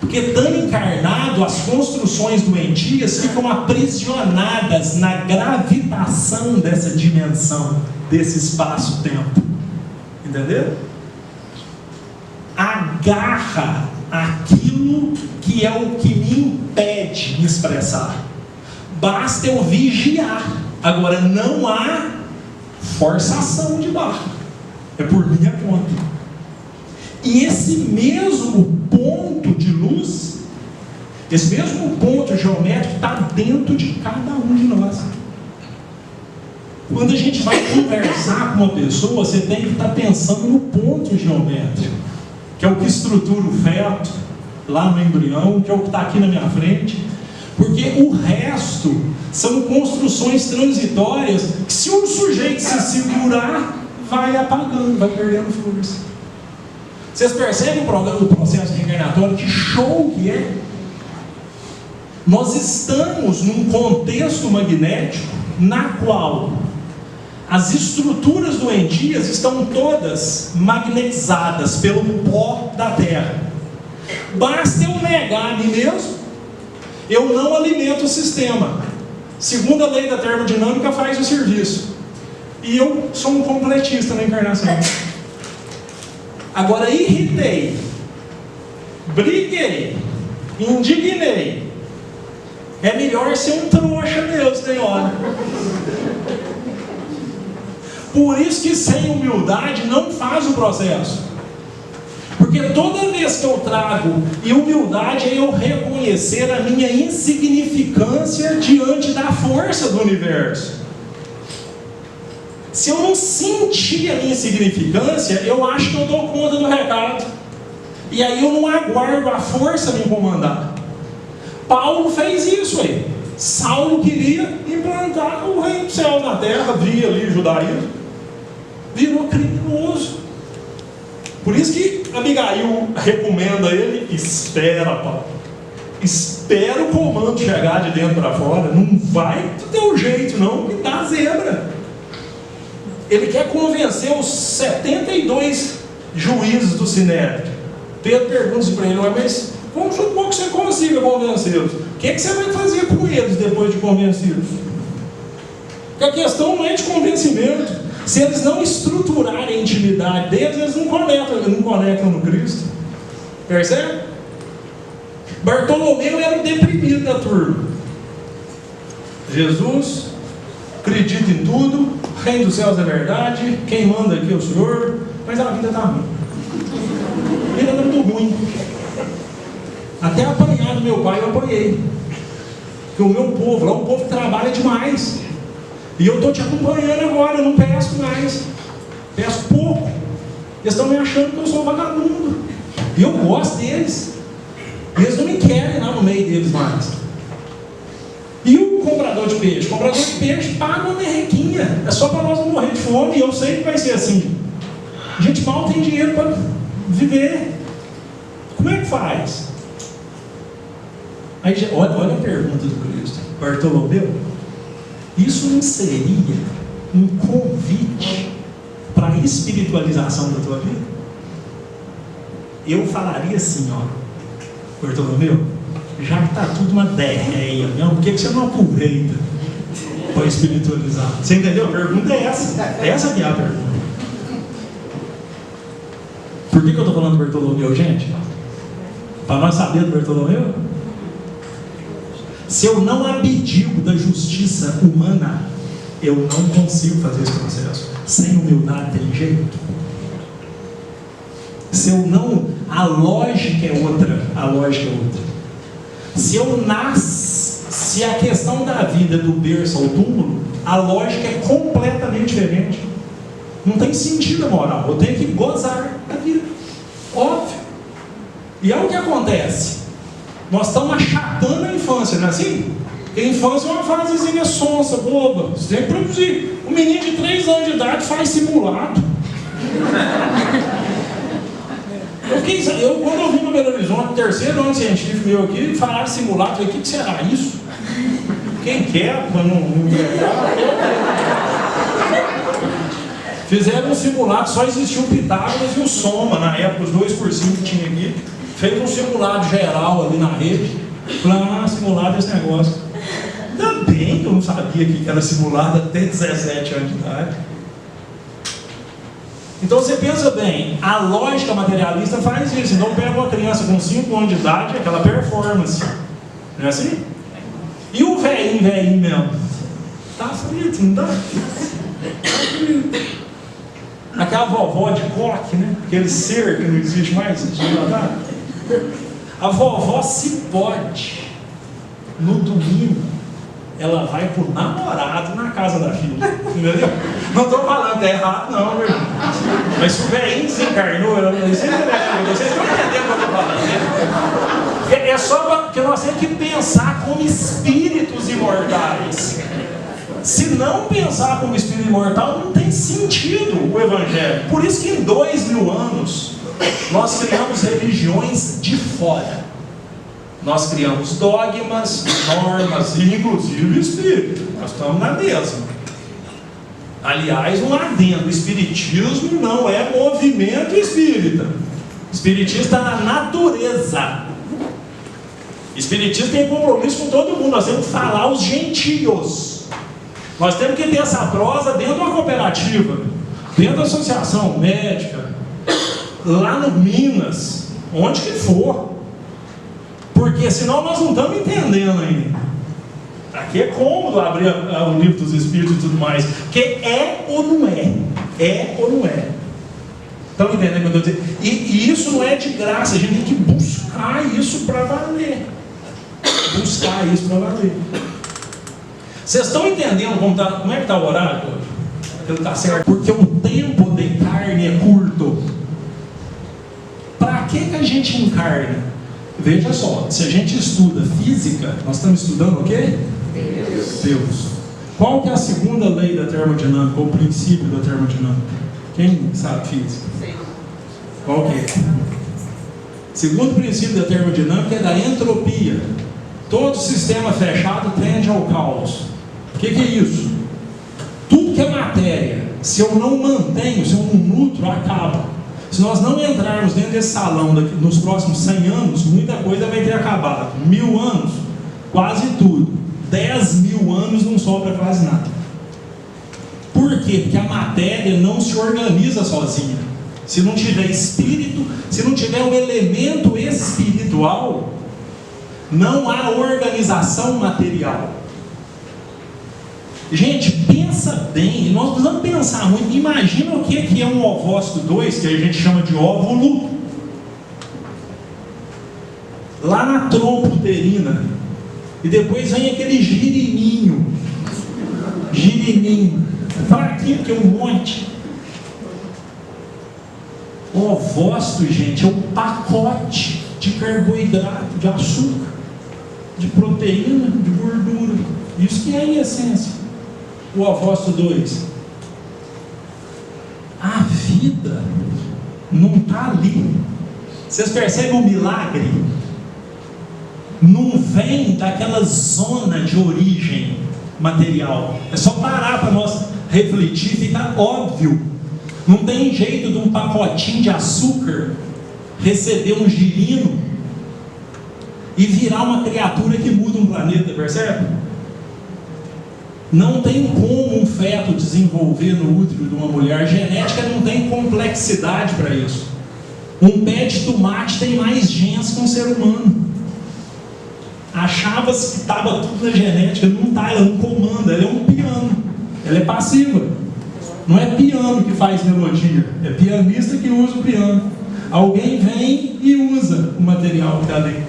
Porque tão encarnado, as construções doentias ficam aprisionadas na gravitação dessa dimensão, desse espaço-tempo. Entendeu? Agarra aquilo que é o que me impede de expressar. Basta eu vigiar. Agora, não há forçação de barra. É por minha conta. E esse mesmo ponto de luz, esse mesmo ponto geométrico está dentro de cada um de nós. Quando a gente vai conversar com uma pessoa, você tem que estar pensando no ponto geométrico, que é o que estrutura o feto lá no embrião, que é o que está aqui na minha frente. Porque o resto são construções transitórias que, se um sujeito se segurar, vai apagando, vai perdendo força. Vocês percebem o processo reencarnatório? Que show que é! Nós estamos num contexto magnético na qual as estruturas doentias estão todas magnetizadas pelo pó da Terra. Basta eu negar a mim mesmo, eu não alimento o sistema. Segundo a lei da termodinâmica, faz o serviço. E eu sou um completista na encarnação. Agora, irritei, briguei, indignei. É melhor ser um trouxa mesmo, tem hora. Por isso que sem humildade não faz o processo. Porque toda vez que eu trago humildade é eu reconhecer a minha insignificância diante da força do universo. Se eu não sentir a minha insignificância, eu acho que eu dou conta do recado. E aí eu não aguardo a força me comandar. Paulo fez isso aí. Saulo queria implantar o reino do céu na terra, via ali o judaísmo. Virou criminoso. Por isso que Abigail recomenda ele: espera, Paulo. Espera o comando chegar de dentro para fora. Não vai do teu jeito, não, que dá zebra. Ele quer convencer os 72 juízes do Sinédrio. Pedro pergunta para ele: mas vamos supor que você consiga convencê-los. O que você vai fazer com eles depois de convencidos? Porque a questão não é de convencimento. Se eles não estruturarem a intimidade deles, eles não conectam no Cristo. Percebe? Bartolomeu era o deprimido da turma. Jesus acredita em tudo, o reino dos céus é verdade, quem manda aqui é o Senhor, mas a vida está ruim. A vida está muito ruim. Até apanhar do meu pai eu apanhei. Porque o meu povo, lá o povo trabalha demais. E eu estou te acompanhando agora, eu não peço mais. Peço pouco. Eles estão me achando que eu sou vagabundo. E eu gosto deles. E eles não me querem lá no meio deles mais. E o comprador de peixe? O comprador de peixe paga uma merrequinha. É só para nós não morrer de fome. E eu sei que vai ser assim. A gente mal tem dinheiro para viver. Como é que faz? Aí, olha a pergunta do Cristo. Bartolomeu, isso não seria um convite para a espiritualização da tua vida? Eu falaria assim, ó, Bartolomeu, já que está tudo uma derreia, por que você não aproveita para espiritualizar? Você entendeu? A pergunta é essa. Essa que é a pergunta. Por que eu estou falando do Bartolomeu, gente? Para nós saber do Bartolomeu? Se eu não abdico da justiça humana, eu não consigo fazer esse processo. Sem humildade tem jeito. Se eu não... A lógica é outra. A lógica é outra. Se eu nasço... Se a questão da vida do berço ao túmulo, a lógica é completamente diferente. Não tem sentido a moral. Eu tenho que gozar da vida. Óbvio. E é o que acontece. Nós estamos achatando a infância, não é assim? Porque a infância é uma fasezinha sonsa, boba. Você tem que produzir. Um menino de 3 anos de idade faz simulado. Quando eu vim no Belo Horizonte, terceiro ano científico meu aqui, falaram simulado, eu falei, o que será isso? Quem quer, mas não fizeram um simulado, só existia o Pitágoras e o Soma, na época, os 2x5 que tinha aqui. Fez um simulado geral ali na rede. Falei, simulado esse negócio. Ainda bem que eu não sabia que era simulado até 17 anos de idade. Então você pensa bem, a lógica materialista faz isso. Então pega uma criança com 5 anos de idade, aquela performance. Não é assim? E o velhinho mesmo? Tá frito, não tá? Tá frito. Aquela vovó de coque, né? Aquele ser que não existe mais. A vovó, se pode, no domingo, ela vai pro namorado na casa da filha. Entendeu? Não estou falando, tá errado não, meu irmão. Mas se o velhinho desencarnou, vocês estão entendendo o que eu estou falando, né? É só porque nós temos que pensar como espíritos imortais. Se não pensar como espírito imortal, não tem sentido o Evangelho. Por isso que em 2000 anos, nós criamos religiões de fora. Nós criamos dogmas, normas e inclusive espírito. Nós estamos na mesma. Aliás, um adendo, o espiritismo não é movimento espírita. O espiritismo está na natureza. O espiritismo tem compromisso com todo mundo. Nós temos que falar os gentios. Nós temos que ter essa prosa dentro de uma cooperativa, dentro da associação médica, lá no Minas, onde que for. Porque senão nós não estamos entendendo ainda. Aqui é cômodo abrir o livro dos Espíritos e tudo mais. Porque é ou não é? É ou não é? Estão entendendo o que eu estou dizendo? E isso não é de graça. A gente tem que buscar isso para valer. Buscar isso para valer. Vocês estão entendendo como é que está o horário hoje? Ele está certo. Porque o tempo de carne é curto. Para que a gente encarna? Veja só, se a gente estuda física, nós estamos estudando o quê? Deus. Qual que é a segunda lei da termodinâmica, ou o princípio da termodinâmica? Quem sabe física? Qual que é? Segundo princípio da termodinâmica é da entropia. Todo sistema fechado tende ao caos. O que é isso? Tudo que é matéria, se eu não mantenho, se eu não nutro, acaba. Se nós não entrarmos dentro desse salão nos próximos 100 anos, muita coisa vai ter acabado. 1000 anos, quase tudo. 10.000 anos não sobra quase nada. Por quê? Porque a matéria não se organiza sozinha. Se não tiver espírito, se não tiver um elemento espiritual, não há organização material. Gente, pensa bem, nós precisamos pensar muito. Imagina o que é um ovócito 2, que a gente chama de óvulo, lá na trompa uterina, e depois vem aquele girininho, fraquinho, que é um monte. O ovócito, gente, é um pacote de carboidrato, de açúcar, de proteína, de gordura. Isso que é em essência o ovócito 2. A vida não está ali. Vocês percebem o milagre? Não vem daquela zona de origem material. É só parar para nós refletir, fica óbvio. Não tem jeito de um pacotinho de açúcar receber um girino e virar uma criatura que muda um planeta, percebe? Não tem como um feto desenvolver no útero de uma mulher. A genética não tem complexidade para isso. Um pé de tomate tem mais genes que um ser humano. Achava-se que estava tudo na genética, não está, ela não comanda, ela é um piano, ela é passiva. Não é piano que faz melodia, é pianista que usa o piano. Alguém vem e usa o material que está ali.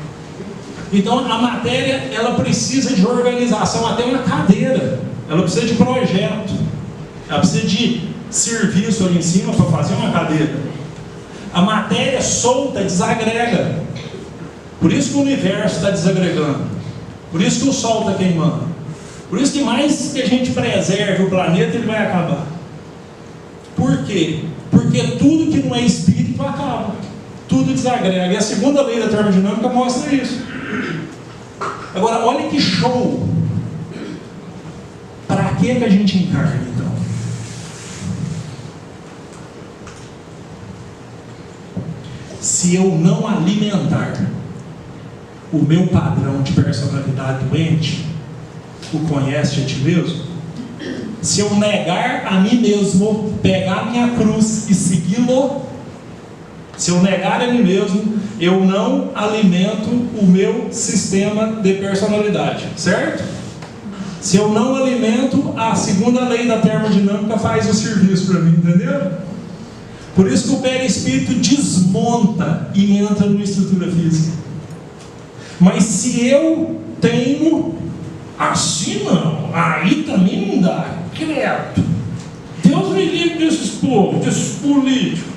Então a matéria, ela precisa de organização, até uma cadeira, ela precisa de projeto, ela precisa de serviço ali em cima para fazer uma cadeira. A matéria solta desagrega. Por isso que o universo está desagregando. Por isso que o Sol está queimando. Por isso que mais que a gente preserve o planeta, ele vai acabar. Por quê? Porque tudo que não é espírito acaba. Tudo desagrega. E a segunda lei da termodinâmica mostra isso. Agora, olha que show. Para que a gente encarna, então? Se eu não alimentar o meu padrão de personalidade doente, o conhece a ti mesmo, se eu negar a mim mesmo, pegar a minha cruz e segui-lo, se eu negar a mim mesmo, eu não alimento o meu sistema de personalidade, certo? Se eu não alimento, a segunda lei da termodinâmica faz o serviço para mim, entendeu? Por isso que o perispírito desmonta e entra numa estrutura física. Mas se eu tenho assim, não, aí também não dá, credo. Deus me livre desses povos, desses políticos.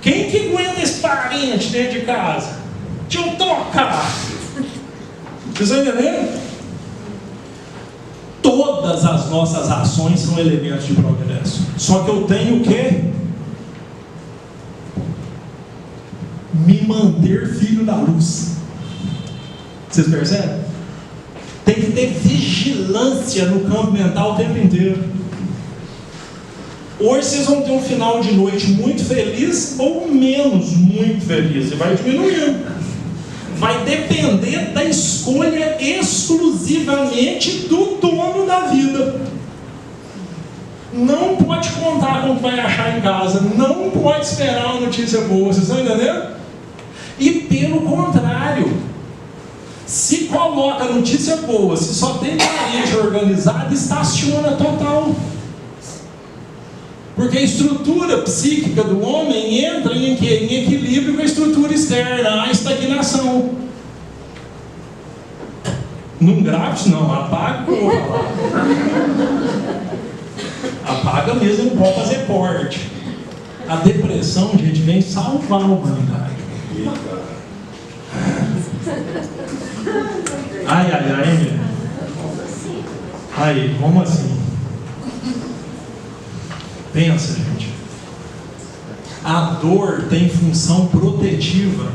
Quem que aguenta esse parente dentro de casa? Deixa eu tocar. Vocês estão entendendo? Todas as nossas ações são elementos de progresso. Só que eu tenho que me manter filho da luz. Vocês percebem? Tem que ter vigilância no campo mental o tempo inteiro. Hoje vocês vão ter um final de noite muito feliz ou menos muito feliz. E vai diminuindo. Vai depender da escolha exclusivamente do dono da vida. Não pode contar com o que vai achar em casa. Não pode esperar uma notícia boa. Vocês estão entendendo? E pelo contrário, se coloca notícia boa, se só tem parede organizada, estaciona total. Porque a estrutura psíquica do homem entra em equilíbrio com a estrutura externa, a estagnação. Não grave isso não, apaga o que eu vou falar. Apaga mesmo, não pode fazer porte. A depressão, gente, vem salvar a humanidade. Ai, meu. Aí, como assim? Pensa, gente. A dor tem função protetiva.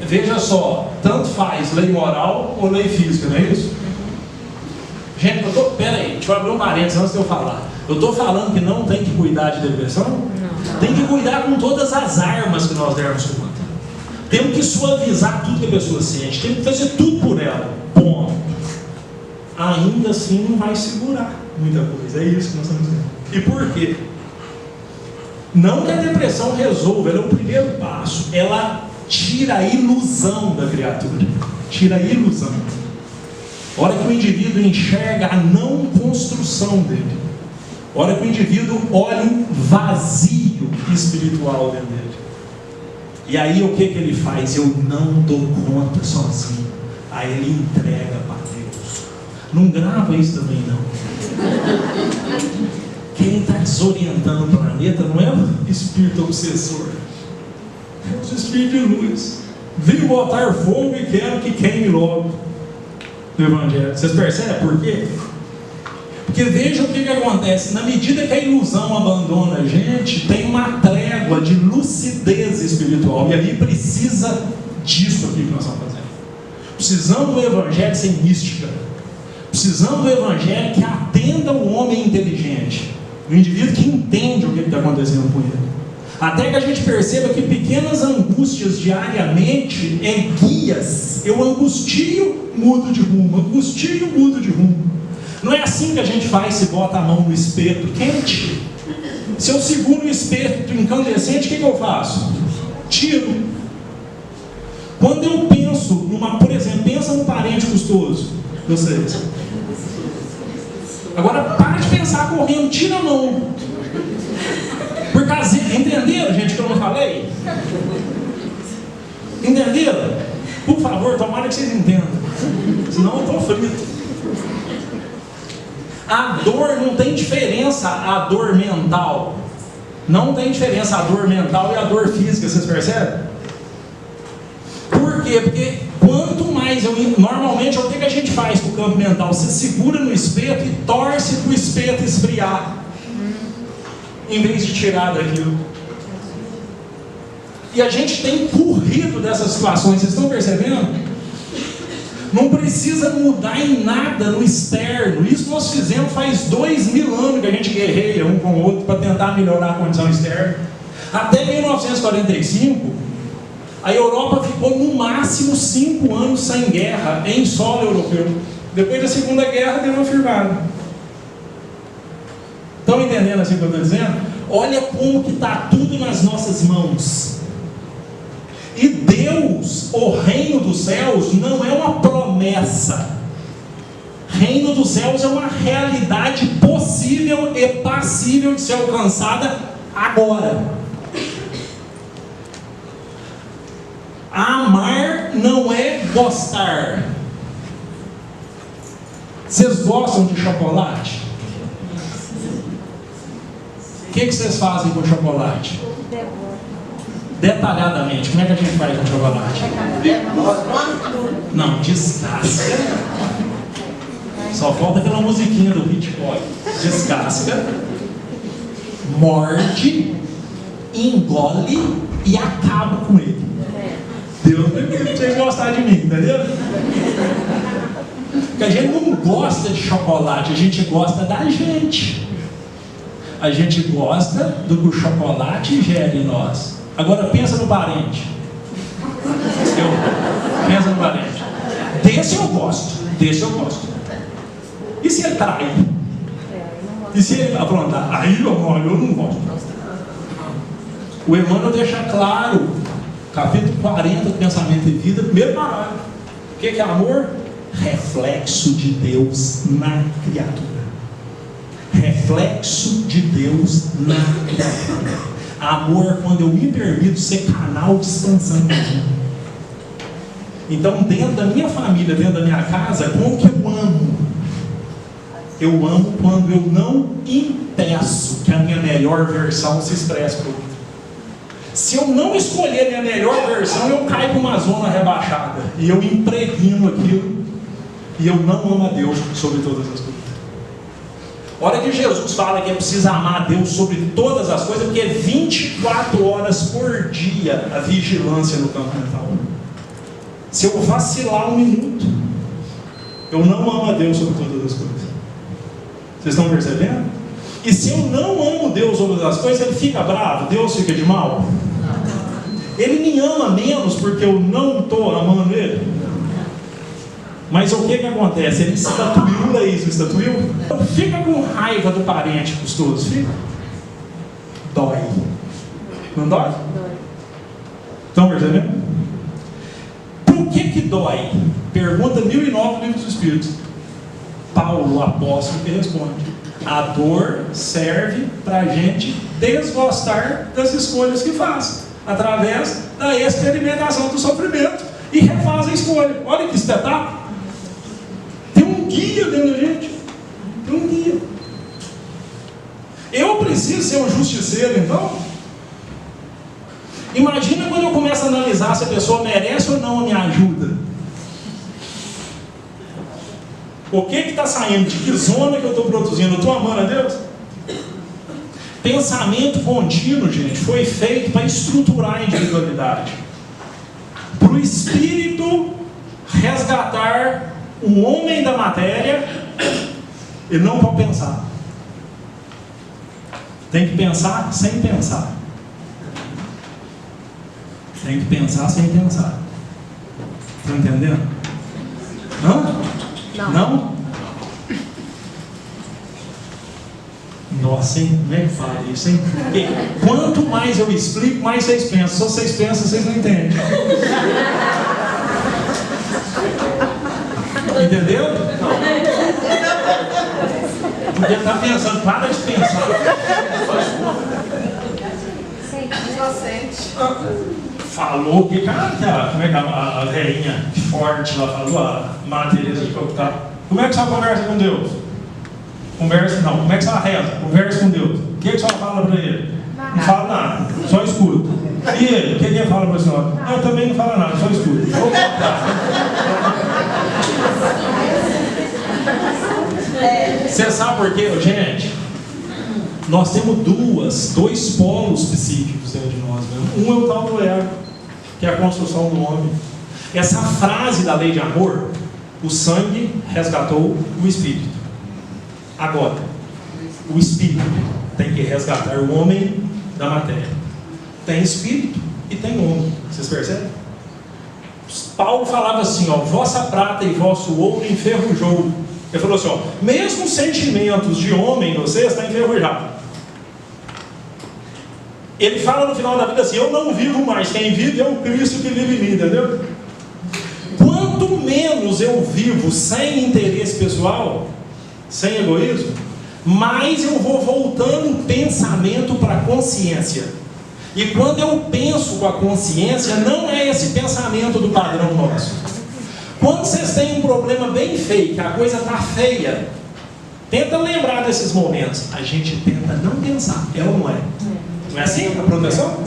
Veja só, tanto faz lei moral ou lei física, não é isso? Gente, pera aí, deixa eu abrir um parênteses antes de eu falar. Eu estou falando que não tem que cuidar de depressão? Não. Tem que cuidar com todas as armas que nós dermos conta. Temos que suavizar tudo que a pessoa sente. Temos que fazer tudo por ela. Ponto. Ainda assim não vai segurar muita coisa. É isso que nós estamos dizendo. E por quê? Não que a depressão resolva, ela é o primeiro passo. Ela tira a ilusão da criatura. Tira a ilusão. A hora que o indivíduo enxerga a não construção dele. A hora que o indivíduo olha um vazio espiritual dentro dele. E aí o que ele faz? Eu não dou conta sozinho. Aí ele entrega para Deus. Não grava isso também não. Quem está desorientando o planeta não é o espírito obsessor. É o espírito de luz. Vim botar fogo e quero que queime logo. No Evangelho. Vocês percebem por quê? Porque veja o que acontece, na medida que a ilusão abandona a gente, tem uma trégua de lucidez espiritual, e ali precisa disso aqui que nós estamos fazendo. Precisamos do evangelho sem mística, precisamos do evangelho que atenda o homem inteligente, o indivíduo que entende o que está acontecendo com ele, até que a gente perceba que pequenas angústias diariamente é guias. Eu angustio, mudo de rumo, angustio, mudo de rumo. Não é assim que a gente faz se bota a mão no espeto quente. Se eu seguro o espeto incandescente, o que eu faço? Tiro. Quando eu penso por exemplo, pensa num parente custoso, vocês. Agora para de pensar correndo, tira a mão. Por causa, entenderam, gente, que eu não falei? Entenderam? Por favor, tomara que vocês entendam. Senão eu estou frito. A dor não tem diferença, a dor mental. Não tem diferença a dor mental e a dor física, vocês percebem? Por quê? Porque quanto mais normalmente, o que a gente faz com o campo mental? Você segura no espeto e torce para o espeto esfriar, em vez de tirar daquilo. E a gente tem corrido dessas situações, vocês estão percebendo? Não precisa mudar em nada no externo. Isso nós fizemos faz 2000 anos que a gente guerreia um com o outro para tentar melhorar a condição externa. Até 1945, a Europa ficou no máximo 5 anos sem guerra em solo europeu. Depois da Segunda Guerra deu uma firmada. Estão entendendo assim o que eu estou dizendo? Olha como que está tudo nas nossas mãos. E Deus, o reino dos céus, não é uma promessa. Reino dos céus é uma realidade possível e passível de ser alcançada agora. Amar não é gostar. Vocês gostam de chocolate? O que vocês fazem com chocolate? Detalhadamente, como é que a gente faz com chocolate? Não, descasca. Só falta aquela musiquinha do Hitchcock. Descasca, morde, engole e acaba com ele. Deus me livre pra vocês gostarem de mim, entendeu? Porque a gente não gosta de chocolate, a gente gosta da gente. A gente gosta do que o chocolate gera em nós. Agora pensa no parente. Pensa no parente. Desse eu gosto. Desse eu gosto. E se ele trair? E se ele aprontar? Aí eu não gosto. O Emmanuel deixa claro, capítulo 40 do Pensamento e Vida, primeiro parágrafo. O que é amor? Reflexo de Deus na criatura. Reflexo de Deus na criatura. Amor é quando eu me permito ser canal de expansão. Então, dentro da minha família, dentro da minha casa, como que eu amo? Eu amo quando eu não impeço que a minha melhor versão se expresse para o outro. Se eu não escolher a minha melhor versão, eu caio para uma zona rebaixada. E eu impregno aquilo. E eu não amo a Deus sobre todas as coisas. Olha que Jesus fala que é preciso amar a Deus sobre todas as coisas, porque é 24 horas por dia a vigilância no campo mental. Se eu vacilar um minuto, eu não amo a Deus sobre todas as coisas. Vocês estão percebendo? E se eu não amo Deus sobre todas as coisas, ele fica bravo? Deus fica de mal? Ele me ama menos porque eu não estou amando ele? Mas o que acontece? Ele estatuiu leis, não estatuiu? Fica com raiva do parente custoso, fica? Dói. Não dói? Dói. Estão percebendo? Por que dói? Pergunta 1009 do Livro dos Espíritos. Paulo, o apóstolo, que responde: a dor serve para a gente desgostar das escolhas que faz, através da experimentação do sofrimento, e refaz a escolha. Olha que espetáculo! Guia dentro da gente. Tem um guia. Eu preciso ser um justiceiro, então? Imagina quando eu começo a analisar se a pessoa merece ou não a minha ajuda. O que está saindo? De que zona que eu estou produzindo? Eu estou amando a Deus? Pensamento contínuo, gente, foi feito para estruturar a individualidade, para o espírito resgatar o homem da matéria e não para pensar. Tem que pensar sem pensar. Tem que pensar sem pensar. Está entendendo? Hã? Não? Nossa, hein? Como é que fala isso, hein? Porque quanto mais eu explico, mais vocês pensam. Se vocês pensam, vocês não entendem. Entendeu? Porque está pensando, para de pensar. Falou que, cara, como é que a velhinha forte lá falou, a Madre Teresa de Calcutá. Como é que você conversa com Deus? Conversa não. Como é que você reza? Conversa com Deus. O que você fala para ele? Não fala nada, só escuta. E ele? O que ele fala para a senhora? Eu também não falo nada, só escuta. Você sabe por quê, gente? Nós temos dois polos específicos dentro de nós mesmo. Um é o tal do ego, que é a construção do homem. Essa frase da lei de amor, o sangue resgatou o espírito. Agora, o espírito tem que resgatar o homem da matéria. Tem espírito e tem homem. Vocês percebem? Paulo falava assim, ó, vossa prata e vosso ouro enferrujou. Ele falou assim, ó, mesmo os sentimentos de homem em vocês está enferrujado. Ele fala no final da vida assim, eu não vivo mais, quem vive é o Cristo que vive em mim, entendeu? Quanto menos eu vivo sem interesse pessoal, sem egoísmo, mais eu vou voltando o pensamento para a consciência. E quando eu penso com a consciência, não é esse pensamento do padrão nosso. Quando vocês têm um problema bem feio, que a coisa está feia, tenta lembrar desses momentos. A gente tenta não pensar, é ou não é? Não é assim a proteção?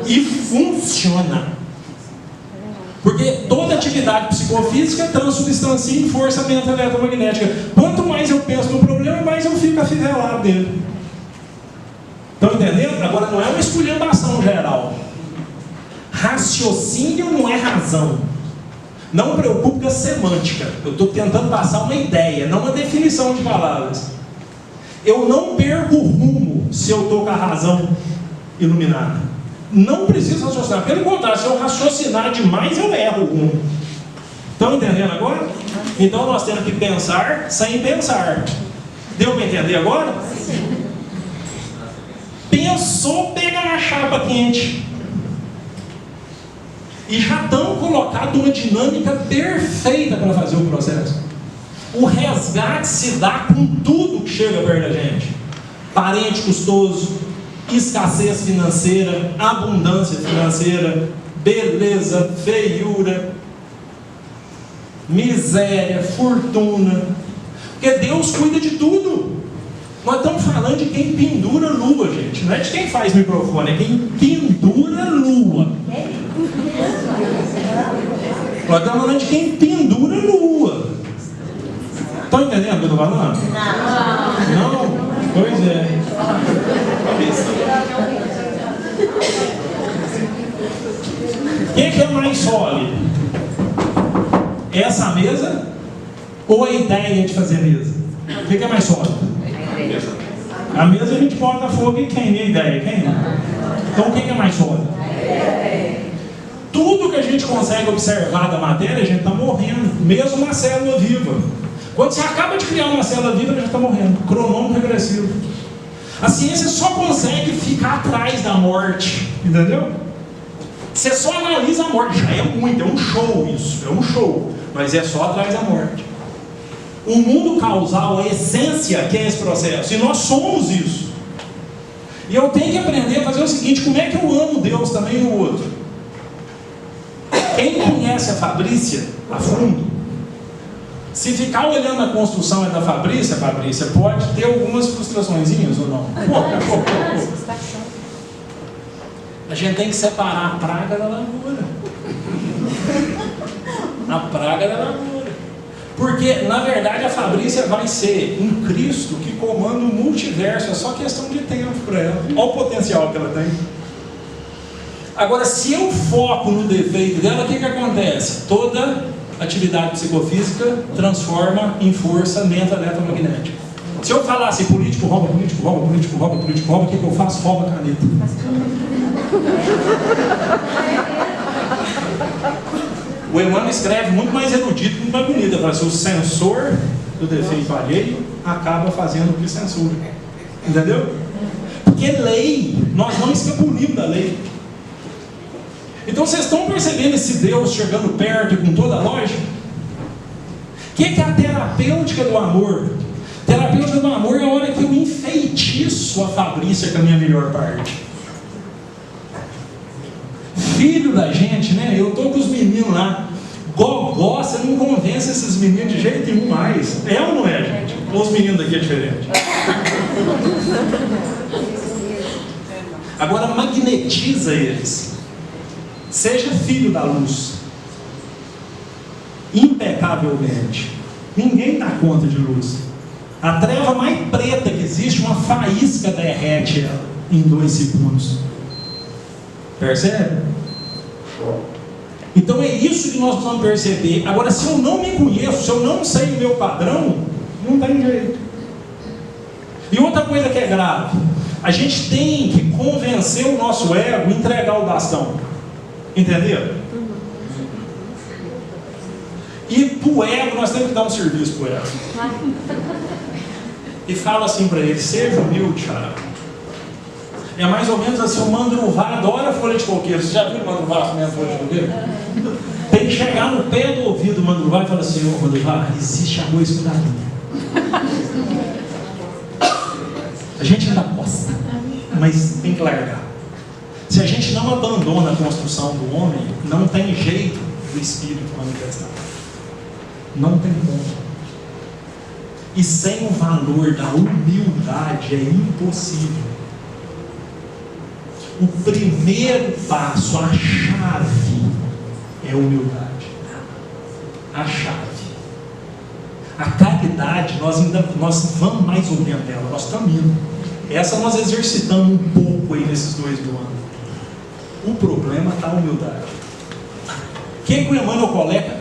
E funciona. Porque toda atividade psicofísica transubstancia em força mental eletromagnética. Quanto mais eu penso no problema, mais eu fico afivelado dele. Estão entendendo? Agora não é uma esculhambação geral. Raciocínio não é razão. Não preocupe com a semântica. Eu estou tentando passar uma ideia, não uma definição de palavras. Eu não perco o rumo se eu estou com a razão iluminada. Não preciso raciocinar. Pelo contrário, se eu raciocinar demais, eu erro o rumo. Estão entendendo agora? Então nós temos que pensar sem pensar. Deu para entender agora? Pensou, pega na chapa quente. E já estão colocando uma dinâmica perfeita para fazer o processo. O resgate se dá com tudo que chega perto da gente. Parente custoso, escassez financeira, abundância financeira, beleza, feiura, miséria, fortuna. Porque Deus cuida de tudo. Nós estamos falando de quem pendura lua, gente. Não é de quem faz microfone, é quem pendura lua. Nós estamos falando de quem pendura lua. Estão entendendo o que eu estou falando? Não? Pois é. O que é mais sólido? Essa mesa ou a ideia de fazer mesa? O que é mais sólido? A mesa a gente bota fogo e queima. E a ideia? Queima. Então o que é mais sólido? Tudo que a gente consegue observar da matéria, a gente está morrendo. Mesmo uma célula viva. Quando você acaba de criar uma célula viva, ela já está morrendo. Cronômetro regressivo. A ciência só consegue ficar atrás da morte. Entendeu? Você só analisa a morte. Já é muito, é um show isso. É um show. Mas é só atrás da morte. O mundo causal, a essência que é esse processo. E nós somos isso. E eu tenho que aprender a fazer o seguinte: como é que eu amo Deus também no outro? Quem conhece a Fabrícia a fundo, se ficar olhando a construção da Fabrícia, pode ter algumas frustraçõezinhas ou não? A gente tem que separar a praga da lavoura. A praga da lavoura. Porque, na verdade, a Fabrícia vai ser um Cristo que comanda o multiverso. É só questão de tempo para ela. Olha o potencial que ela tem. Agora, se eu foco no defeito dela, o que acontece? Toda atividade psicofísica transforma em força eletromagnética. Se eu falar assim, político rouba, político rouba, político rouba, político rouba, o que eu faço? Rouba a caneta. O Emmanuel escreve muito mais erudito, muito mais bonito. Ele fala assim, o censor do defeito alheio acaba fazendo o que censura. Entendeu? Porque lei, nós não escapulimos da lei. Então vocês estão percebendo esse Deus chegando perto e com toda a lógica? O que é a terapêutica do amor? A terapêutica do amor é a hora que eu enfeitiço a Fabrícia com a minha melhor parte. Filho da gente, né? Eu estou com os meninos lá. Gogó, você não convence esses meninos de jeito nenhum mais. É ou não é, gente? Ou os meninos daqui é diferente? Agora magnetiza eles. Seja filho da luz. Impecavelmente. Ninguém dá conta de luz. A treva mais preta que existe, uma faísca derrete ela em 2 segundos. Percebe? Então é isso que nós precisamos perceber. Agora, se eu não me conheço, se eu não sei o meu padrão, não tem jeito. E outra coisa que é grave, a gente tem que convencer o nosso ego a entregar o bastão. Entendeu? E pro ego, nós temos que dar um serviço pro ego. E fala assim para ele, seja humilde, Thiago. É mais ou menos assim, o Mandruvá adora folha de coqueiro. Você já viu o Mandruvá comendo folha de coqueiro? Tem que chegar no pé do ouvido do Mandruvá e falar assim, ô Mandruvá, existe arroz com galinha. A gente ainda gosta, mas tem que largar. Se a gente não abandona a construção do homem, não tem jeito do espírito manifestar. Não tem como. E sem o valor da humildade é impossível. O primeiro passo, a chave, é a humildade. A chave. A caridade, nós vamos mais ou menos nela, nós estamos indo. Essa nós exercitamos um pouco aí nesses 2 mil anos. O problema está a humildade. O que o Emmanuel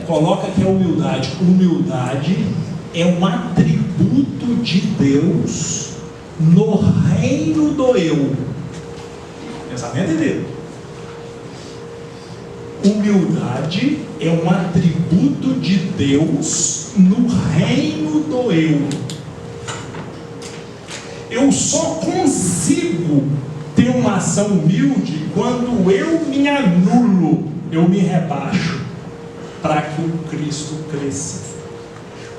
coloca que é humildade? Humildade é um atributo de Deus no reino do eu. Pensamento dele. Humildade é um atributo de Deus no reino do eu. Eu só consigo ter uma ação humilde quando eu me anulo, eu me rebaixo, para que o Cristo cresça.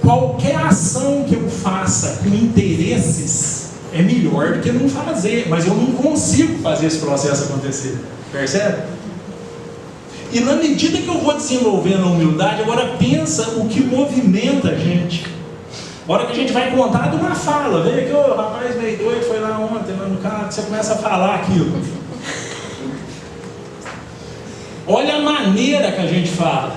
Qualquer ação que eu faça com interesses é melhor do que não fazer, mas eu não consigo fazer esse processo acontecer. Percebe? E na medida que eu vou desenvolvendo a humildade, agora pensa o que movimenta a gente. A hora que a gente vai contar de uma fala, veio aqui, o rapaz meio doido, foi lá ontem, lá no carro, você começa a falar aquilo. Olha a maneira que a gente fala.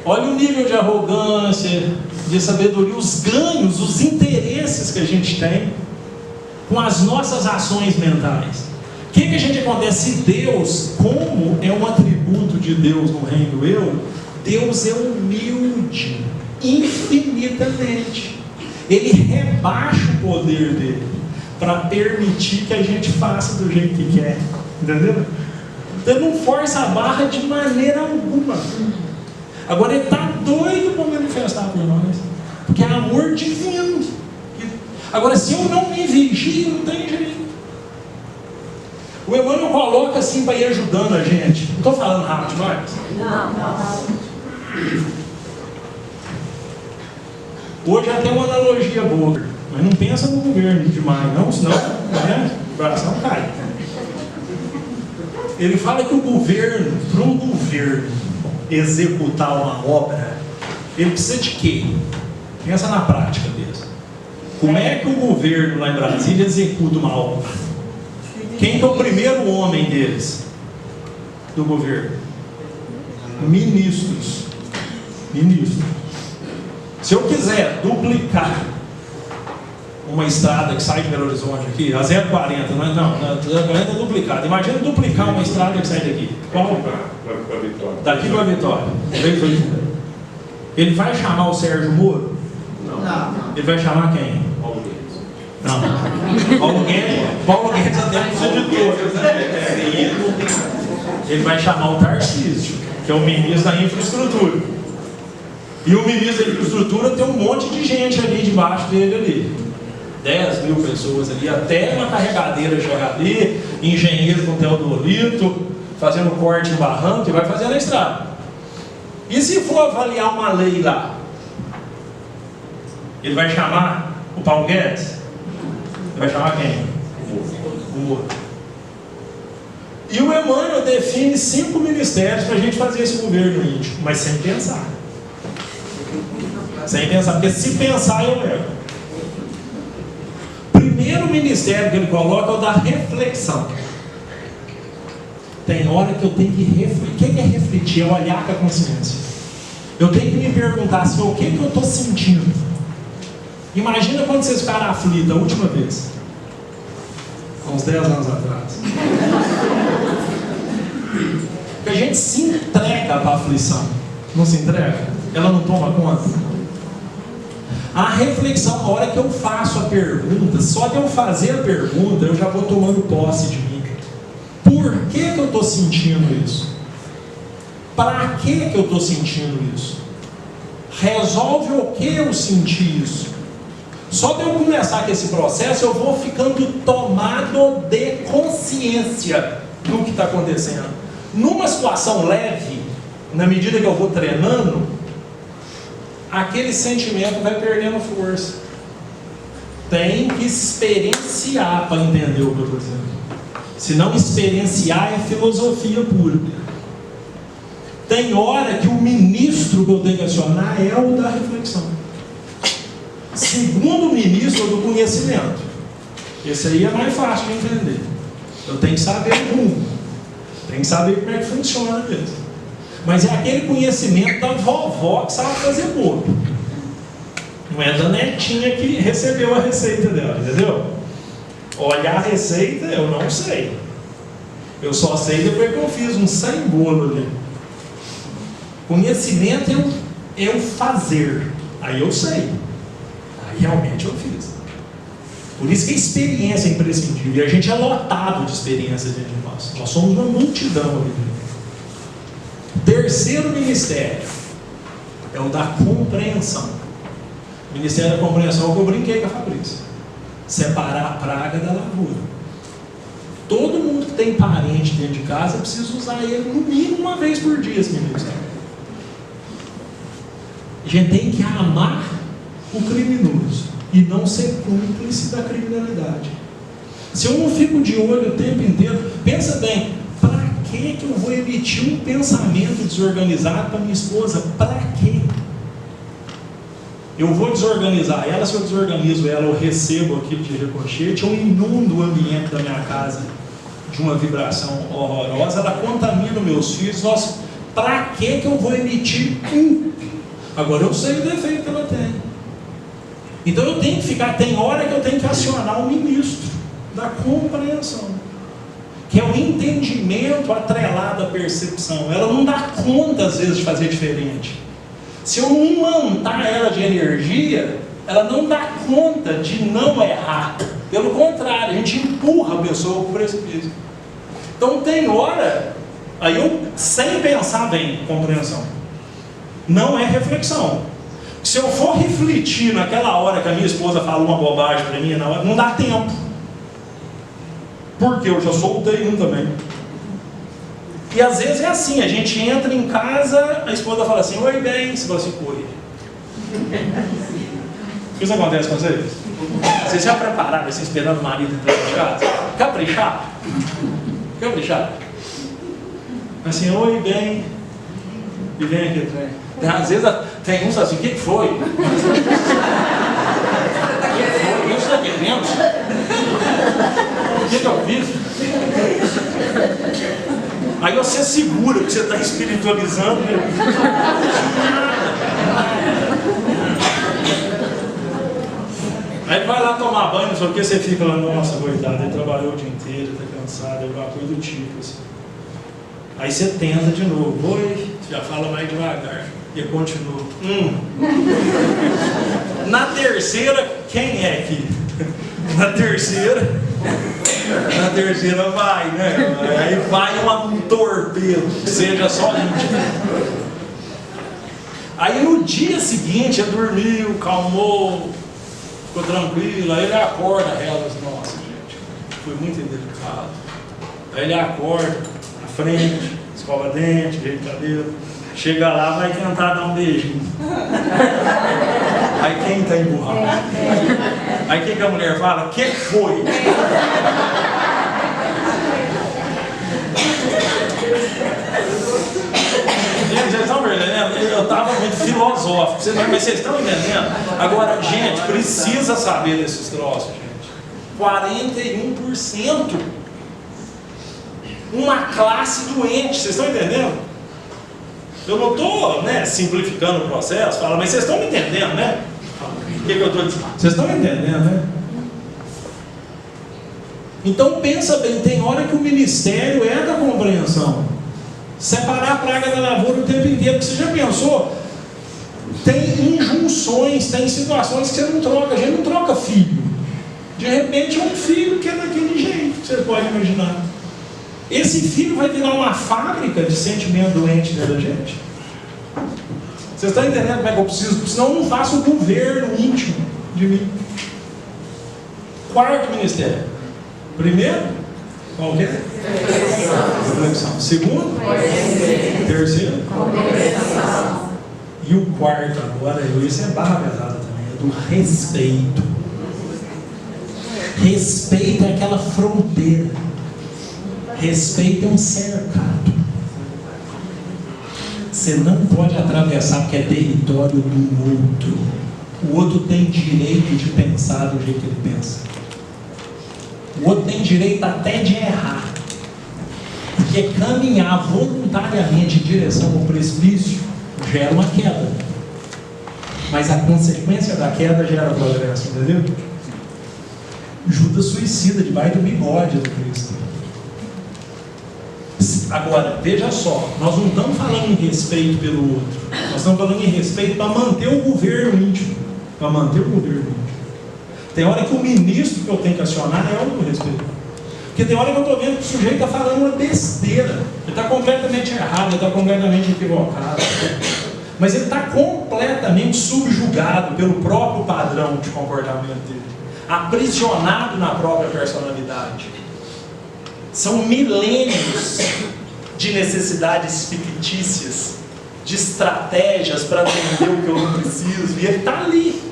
Olha o nível de arrogância, de sabedoria, os ganhos, os interesses que a gente tem com as nossas ações mentais. O que a gente acontece? Se Deus, como é um atributo de Deus no reino do eu, Deus é humilde, infinitamente. Ele rebaixa o poder dele para permitir que a gente faça do jeito que quer. Entendeu? Então não força a barra de maneira alguma. Agora ele está doido para manifestar por nós, porque é amor divino. Agora, se eu não me vigio, não tem jeito. O Emmanuel coloca assim para ir ajudando a gente. Não estou falando rápido demais? Não. Hoje até uma analogia boa, mas não pensa no governo demais, não, senão o coração cai. Ele fala que o governo, para um governo executar uma obra, ele precisa de quê? Pensa na prática mesmo. Como é que o governo lá em Brasília executa uma obra? Quem que é o primeiro homem deles? Do governo? Ministros. Se Se eu quiser duplicar uma estrada que sai de Belo Horizonte aqui, a 040, não, a 040 é duplicada. Imagina duplicar uma estrada que sai daqui. Qual? Daqui para Vitória. Ele vai chamar o Sérgio Moro? Não. Ele vai chamar quem? Não. Paulo Guedes até precisa de todos. Ele vai chamar o Tarcísio, que é o ministro da infraestrutura. E o ministro da infraestrutura tem um monte de gente ali debaixo dele ali. 10 mil pessoas ali, até uma carregadeira chegar ali, engenheiro com teodolito, fazendo corte em barranco, e vai fazendo a estrada. E se for avaliar uma lei lá? Ele vai chamar o Paulo Guedes? Ele vai chamar quem? O Moro. E o Emmanuel define 5 ministérios para a gente fazer esse governo índio, mas sem pensar. Sem pensar, porque se pensar eu erro. Primeiro ministério que ele coloca é o da reflexão. Tem hora que eu tenho que refletir. O que é refletir? É olhar com a consciência. Eu tenho que me perguntar assim, o que eu estou sentindo? Imagina quando vocês ficaram aflitos a última vez. Há uns 10 anos atrás. Porque a gente se entrega para a aflição. Não se entrega? Ela não toma conta? A reflexão, a hora que eu faço a pergunta, só de eu fazer a pergunta, eu já vou tomando posse de mim. Por que eu estou sentindo isso? Para que eu estou sentindo isso? Resolve o que eu senti isso? Só de eu começar com esse processo, eu vou ficando tomado de consciência do que está acontecendo. Numa situação leve, na medida que eu vou treinando, aquele sentimento vai perdendo força. Tem que experienciar para entender o que eu estou dizendo. Se não experienciar, é filosofia pura. Tem hora que o ministro que eu tenho que acionar é o da reflexão. Segundo ministro, do conhecimento. Esse aí é mais fácil de entender. Eu tenho que saber o rumo. Tenho que saber como é que funciona mesmo. Mas é aquele conhecimento da vovó que sabe fazer bolo. Não é da netinha que recebeu a receita dela, entendeu? Olhar a receita, eu não sei. Eu só sei depois que eu fiz um 100 bolo ali. Conhecimento é o fazer. Aí eu sei. Aí realmente eu fiz. Por isso que a experiência é imprescindível. E a gente é lotado de experiência dentro de nós. Nós somos uma multidão ali dentro. Terceiro ministério é o da compreensão. O ministério da compreensão é o que eu brinquei com a Fabrícia. Separar a praga da lavoura. Todo mundo que tem parente dentro de casa precisa usar ele no mínimo uma vez por dia, esse ministério. A gente tem que amar o criminoso e não ser cúmplice da criminalidade. Se eu não fico de olho o tempo inteiro, pensa bem, para que eu vou emitir um pensamento desorganizado para minha esposa? Para quê? Eu vou desorganizar ela, se eu desorganizo ela, eu recebo aquilo de ricochete, eu inundo o ambiente da minha casa de uma vibração horrorosa, ela contamina meus filhos. Para que eu vou emitir um? Agora eu sei o defeito que ela tem. Então eu tenho que ficar, tem hora que eu tenho que acionar o ministro da compreensão, que é o entendimento atrelado à percepção. Ela não dá conta às vezes de fazer diferente. Se eu não imantar ela de energia, ela não dá conta de não errar. Pelo contrário, a gente empurra a pessoa para o precipício. Então tem hora, aí eu, sem pensar bem, compreensão, não é reflexão. Se eu for refletir naquela hora que a minha esposa falou uma bobagem para mim, não dá tempo. Porque eu já soltei um também. E às vezes é assim, a gente entra em casa, a esposa fala assim, oi bem, você fala assim, oi. Isso acontece com vocês? Vocês já prepararam, assim, esperando o marido entrar em casa? Caprichar? Caprichar? Assim, oi bem, e vem aqui atrás. Às vezes tem uns assim, o que foi? O que você está querendo? O que eu fiz? Aí você segura que você está espiritualizando. tomar banho, não sei o que, você fica lá, nossa, coitado, ele trabalhou o dia inteiro, está cansado, alguma coisa do tipo assim. Aí você tenta de novo, oi, já fala mais devagar, e continua. Na terceira, quem é aqui? Na terceira vai, né? Aí vai um torpedo, seja só íntimo. Aí no dia seguinte ele dormiu, calmou, ficou tranquilo, aí ele acorda, ela diz, nossa gente, foi muito indelicado. Aí ele acorda, na frente, escova dente, jeito cabelo, chega lá, vai tentar dar um beijinho. Aí quem tá emburrado? Aí o que a mulher fala? O que foi? Gente, vocês estão entendendo? Eu estava muito filosófico, mas vocês estão entendendo? Agora, gente, precisa saber desses troços, gente. 41%. Uma classe doente, vocês estão entendendo? Eu não estou, né, simplificando o processo, mas vocês estão me entendendo, né? O que eu estou dizendo? Vocês estão entendendo, né? Então pensa bem, tem hora que o ministério é da compreensão. Separar a praga da lavoura o tempo inteiro. Porque você já pensou? Tem injunções, tem situações que você não troca. A gente não troca filho. De repente é um filho que é daquele jeito, que você pode imaginar. Esse filho vai virar uma fábrica de sentimento doente dentro da gente. Vocês estão entendendo como é que eu preciso? Porque senão eu não faço o governo íntimo de mim. Quarto ministério. Primeiro, qual que é? Reflexão. Segundo? Terceiro? E o quarto agora, esse é barra pesada também, é do respeito. Respeito é aquela fronteira. Respeito é um cercado. Você não pode atravessar porque é território do outro. O outro tem direito de pensar do jeito que ele pensa. O outro tem direito até de errar. Porque caminhar voluntariamente em direção ao precipício gera uma queda. Mas a consequência da queda gera progresso, entendeu? Judas suicida debaixo do bigode do Cristo. Agora, veja só, nós não estamos falando em respeito pelo outro. Nós estamos falando em respeito para manter o governo íntimo. Para manter o governo íntimo. Tem hora que o ministro que eu tenho que acionar é o do respeito. Porque tem hora que eu estou vendo que o sujeito está falando uma besteira. Ele está completamente errado, ele está completamente equivocado. Mas ele está completamente subjugado pelo próprio padrão de comportamento dele. Aprisionado na própria personalidade. São milênios de necessidades fictícias, de estratégias para atender o que eu não preciso. E ele está ali.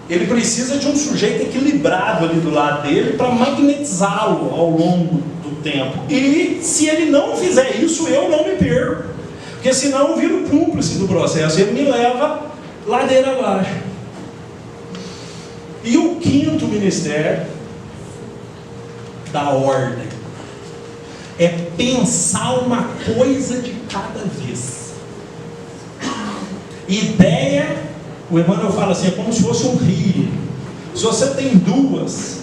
Ele precisa de um sujeito equilibrado ali do lado dele para magnetizá-lo ao longo do tempo. E se ele não fizer isso, eu não me perco. Porque senão eu viro cúmplice do processo. Ele me leva ladeira abaixo. E o quinto ministério da ordem é pensar uma coisa de cada vez. Ideia, o Emmanuel fala assim, é como se fosse um rio. Se você tem duas,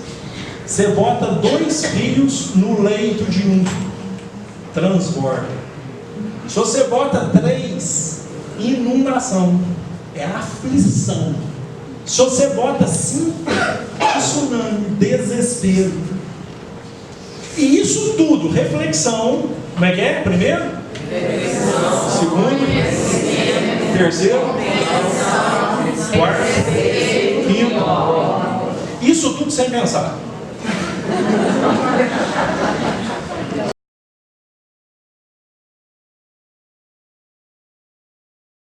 você bota 2 rios no leito de um, transborda. Se você bota 3, inundação, é aflição. Se você bota 5, tsunami, desespero. E isso tudo, reflexão, como é que é? Primeiro? Reflexão. Segundo? Terceiro? Quarto? Quinto? Isso tudo sem pensar.